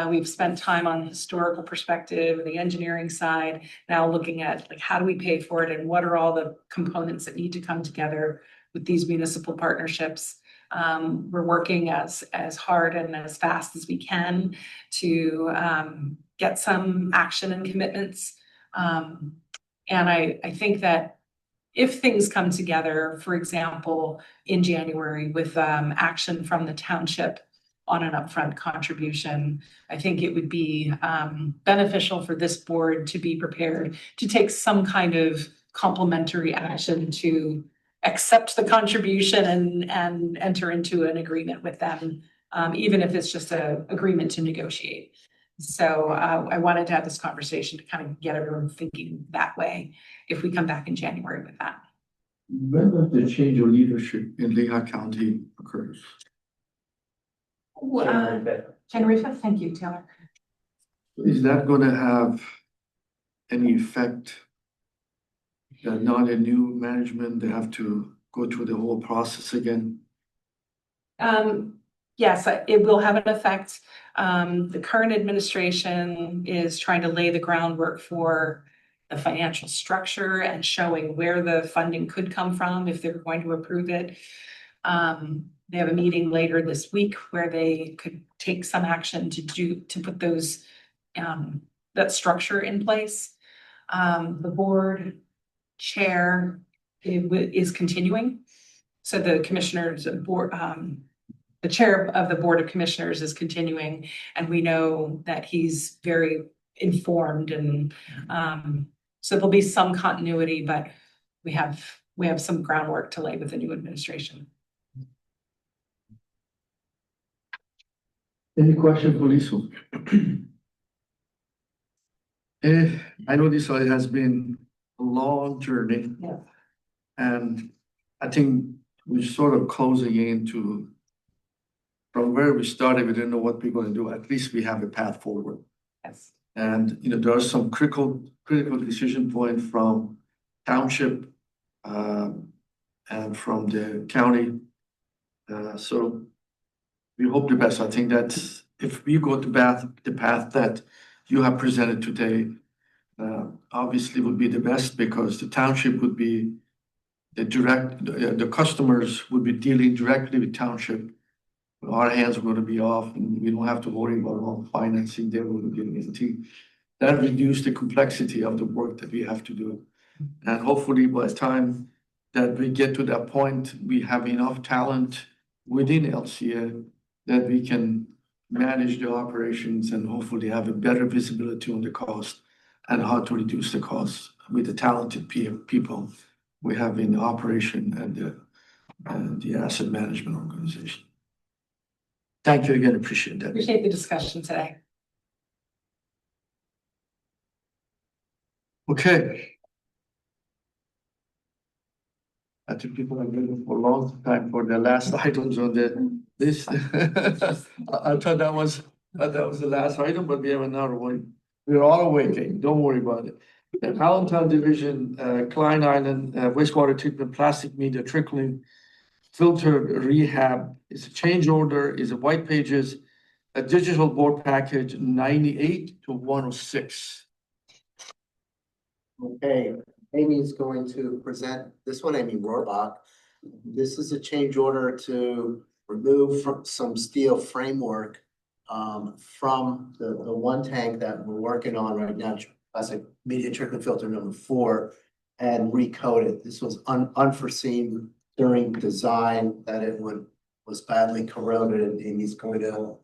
We've spent time on the historical perspective, the engineering side, now looking at like, how do we pay for it and what are all the components that need to come together with these municipal partnerships. We're working as hard and as fast as we can to get some action and commitments. And I think that if things come together, for example, in January with action from the township on an upfront contribution, I think it would be beneficial for this board to be prepared to take some kind of complementary action to accept the contribution and enter into an agreement with them, even if it's just an agreement to negotiate. So I wanted to have this conversation to kind of get everyone thinking that way if we come back in January with that. When does the change of leadership in Lehigh County occurs? January 5th, thank you, Taylor. Is that gonna have any effect? That now the new management, they have to go through the whole process again? Yes, it will have an effect. The current administration is trying to lay the groundwork for the financial structure and showing where the funding could come from if they're going to approve it. They have a meeting later this week where they could take some action to put those that structure in place. The board chair is continuing. So the commissioners board, the chair of the Board of Commissioners is continuing, and we know that he's very informed, and so there'll be some continuity, but we have some groundwork to lay with the new administration. Any question for Lisa? I know this has been a long journey. Yeah. And I think we're sort of closing into from where we started. We didn't know what we're going to do. At least we have a path forward. Yes. And, there are some critical decision point from township and from the county. So we hope the best. I think that if we go the path that you have presented today, obviously would be the best, because the township would be the customers would be dealing directly with township. Our hands are gonna be off, and we don't have to worry about all the financing they're gonna be into. That reduce the complexity of the work that we have to do. And hopefully by the time that we get to that point, we have enough talent within LCA that we can manage the operations and hopefully have a better visibility on the cost and how to reduce the cost with the talented people we have in the operation and the asset management organization. Thank you again, appreciate that. Appreciate the discussion today. Okay. I think people have been for a long time for the last items on the list. I thought that was the last item, but we have another one. We're all waiting, don't worry about it. The Allentown Division, Klein Island wastewater treatment plastic media trickling filter rehab is a change order, is a white pages, a digital board package 98 to 106. Okay, Amy is going to present this one, Amy Rohrbach. This is a change order to remove from some steel framework from the one tank that we're working on right now, plastic media treatment filter number 4, and recoat it. This was unforeseen during design that it was badly corroded, and Amy's going to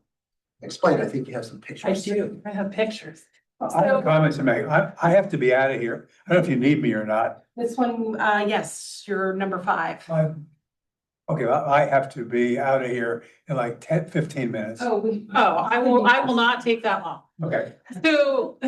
explain. I think you have some I pictures. do, I have pictures. I have comments to make. I have to be out of here. I don't know if you need me or not. This one, yes, you're number 5. Okay, well, I have to be out of here in like 10, 15 minutes. I will not take that long. Okay. So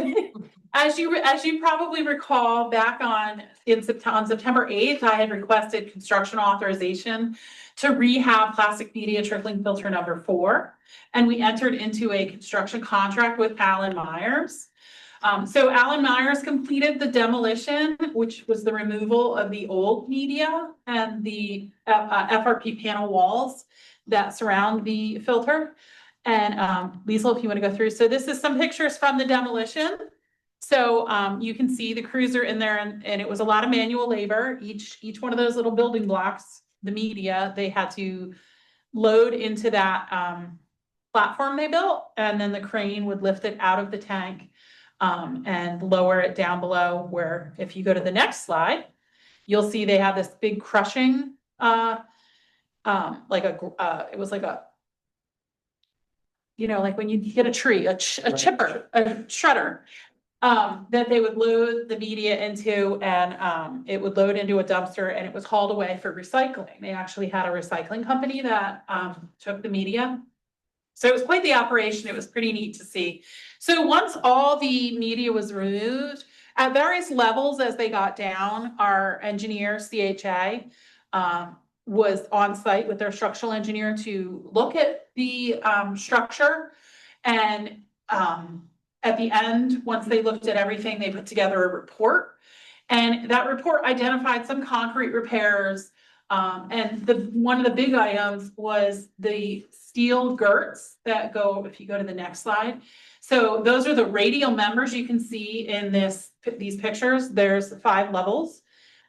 as you probably recall, back on September 8th, I had requested construction authorization to rehab plastic media trickling filter number 4. And we entered into a construction contract with Allen Myers. So Allen Myers completed the demolition, which was the removal of the old media and the FRP panel walls that surround the filter. And Liesl, if you want to go through. So this is some pictures from the demolition. So you can see the cruiser in there, and it was a lot of manual labor. Each one of those little building blocks, the media, they had to load into that platform they built, and then the crane would lift it out of the tank and lower it down below, where if you go to the next slide, you'll see they have this big crushing, it was like a, like when you get a tree, a chipper, a shredder, that they would load the media into, and it would load into a dumpster, and it was hauled away for recycling. They actually had a recycling company that took the media. So it was quite the operation. It was pretty neat to see. So once all the media was removed, at various levels as they got down, our engineer, CHA, was on site with their structural engineer to look at the structure. And at the end, once they looked at everything, they put together a report. And that report identified some concrete repairs. And one of the big items was the steel girts that go, if you go to the next slide. So those are the radial members you can see in these pictures. There's 5 levels.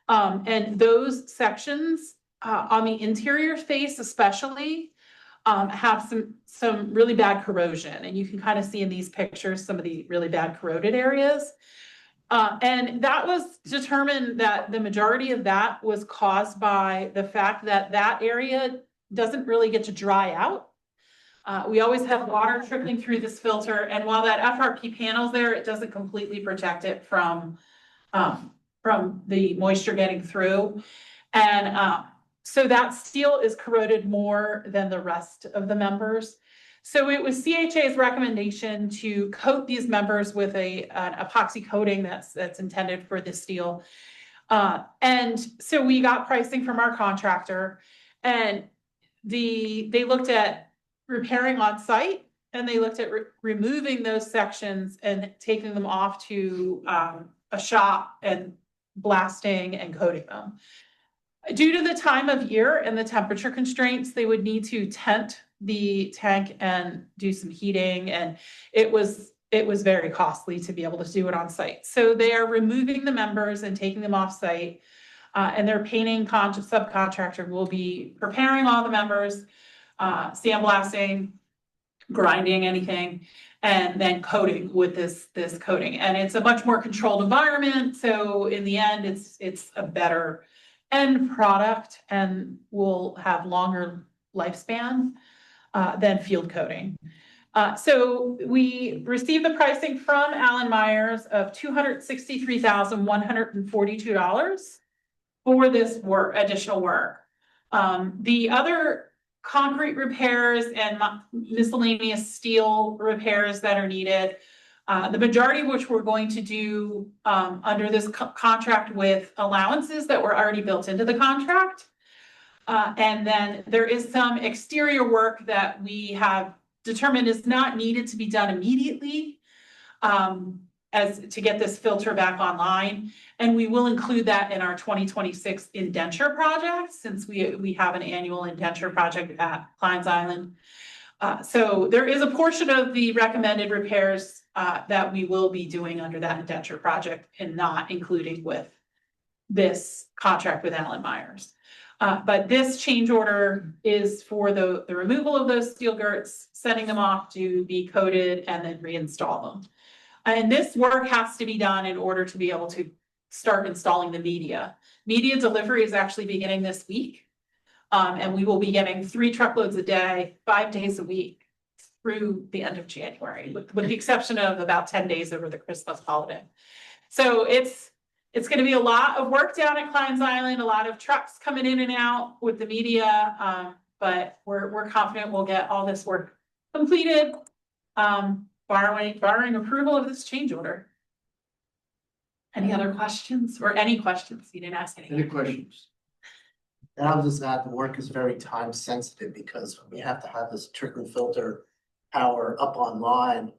And those sections on the interior face especially have some really bad corrosion. And you can kind of see in these pictures some of the really bad corroded areas. And that was determined that the majority of that was caused by the fact that that area doesn't really get to dry out. We always have water trickling through this filter, and while that FRP panel's there, it doesn't completely protect it from the moisture getting through. And so that steel is corroded more than the rest of the members. So it was CHA's recommendation to coat these members with an epoxy coating that's intended for the steel. And so we got pricing from our contractor, and they looked at repairing on site, and they looked at removing those sections and taking them off to a shop and blasting and coating them. Due to the time of year and the temperature constraints, they would need to tent the tank and do some heating, and it was very costly to be able to do it on site. So they are removing the members and taking them off site. And their painting subcontractor will be preparing all the members, sandblasting, grinding anything, and then coating with this coating. And it's a much more controlled environment. So in the end, it's a better end product and will have longer lifespan than field coating. So we received the pricing from Allen Myers of $263,142 for this work, additional work. The other concrete repairs and miscellaneous steel repairs that are needed, the majority of which we're going to do under this contract with allowances that were already built into the contract. And then there is some exterior work that we have determined is not needed to be done immediately as to get this filter back online. And we will include that in our 2026 indenture project, since we have an annual indenture project at Klein's Island. So there is a portion of the recommended repairs that we will be doing under that indenture project and not including with this contract with Allen Myers. But this change order is for the removal of those steel girts, setting them off to be coated and then reinstall them. And this work has to be done in order to be able to start installing the media. Media delivery is actually beginning this week. And we will be getting 3 truckloads a day, 5 days a week through the end of January, with the exception of about 10 days over the Christmas holiday. So it's going to be a lot of work down at Klein's Island, a lot of trucks coming in and out with the media. But we're confident we'll get all this work completed, barring approval of this change order. Any other questions or any questions? You didn't ask any. Any questions? And I'll just add, the work is very time sensitive because we have to have this trickle filter power up online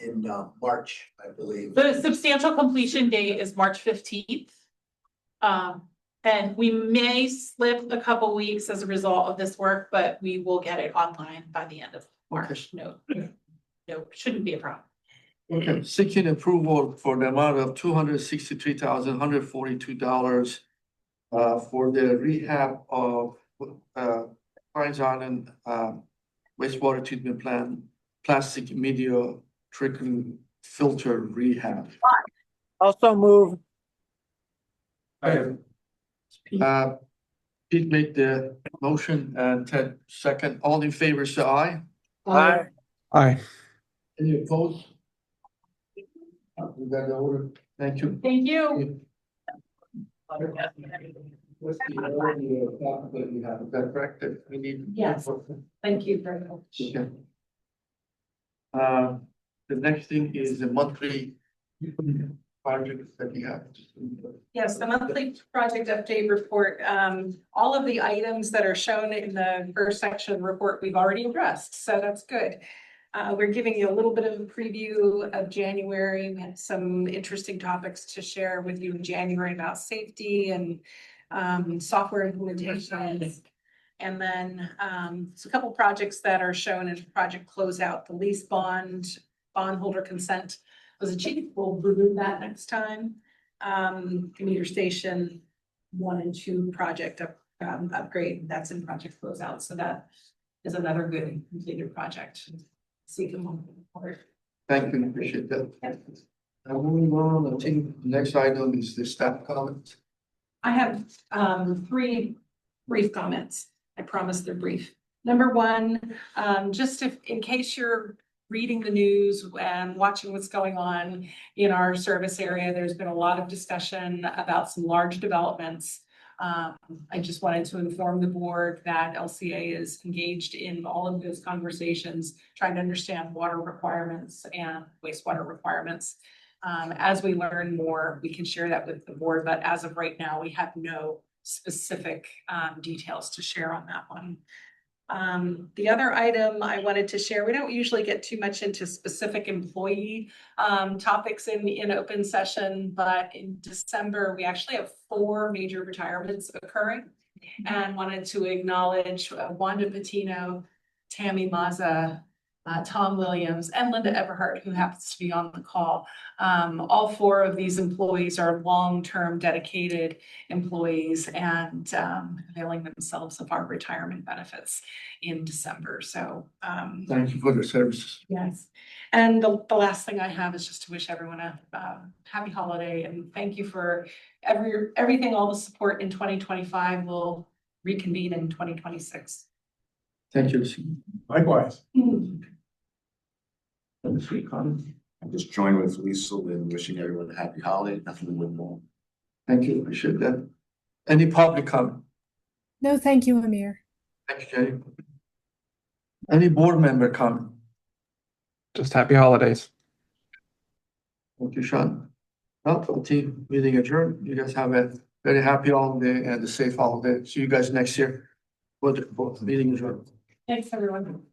in March, I believe. The substantial completion date is March 15th. And we may slip a couple weeks as a result of this work, but we will get it online by the end of March. No, shouldn't be a problem. Okay, seeking approval for the amount of $263,142 for the rehab of Klein's Island wastewater treatment plant plastic media trickling filter rehab. Also move. Pete made the motion and Ted second. All in favor, say aye. Aye. Aye. Any opposed? We got the order. Thank you. Thank you. What's the order that you have? Is that correct? That we need? Yes. Thank you very much. Okay. The next thing is the monthly project that you have. Yes, the monthly project update report, all of the items that are shown in the first section report, we've already addressed, so that's good. We're giving you a little bit of a preview of January. We had some interesting topics to share with you in January about safety and software implementations. And then it's a couple projects that are shown in project closeout. The lease bondholder consent was achieved. We'll remove that next time. Meter station 1 and 2 project upgrade, that's in project closeout. So that is another good completed project. See them report. Thank you, appreciate that. Now moving on, I think the next item is the staff comments. I have 3 brief comments. I promise they're brief. Number 1, just in case you're reading the news and watching what's going on in our service area, there's been a lot of discussion about some large developments. I just wanted to inform the board that LCA is engaged in all of those conversations, trying to understand water requirements and wastewater requirements. As we learn more, we can share that with the board, but as of right now, we have no specific details to share on that one. The other item I wanted to share, we don't usually get too much into specific employee topics in open session, but in December, we actually have 4 major retirements occurring and wanted to acknowledge Wanda Patino, Tammy Mazza, Tom Williams, and Linda Everhart, who happens to be on the call. All four of these employees are long-term dedicated employees and availing themselves of our retirement benefits in December. So Thank you for the services. yes. And the last thing I have is just to wish everyone a happy holiday and thank you for everything, all the support in 2025. We'll reconvene in 2026. Thank you, Lucy. Likewise. I just join with Lisa in wishing everyone a happy holiday, nothing but more. Thank you, appreciate that. Any public comment? No, thank you, Amir. Thank you, Jenny. Any board member comment? Just happy holidays. Thank you, Sean. Well, team meeting adjourned. You guys have a very happy holiday and a safe holiday. See you guys next year. Both meeting adjourned. Thanks, everyone.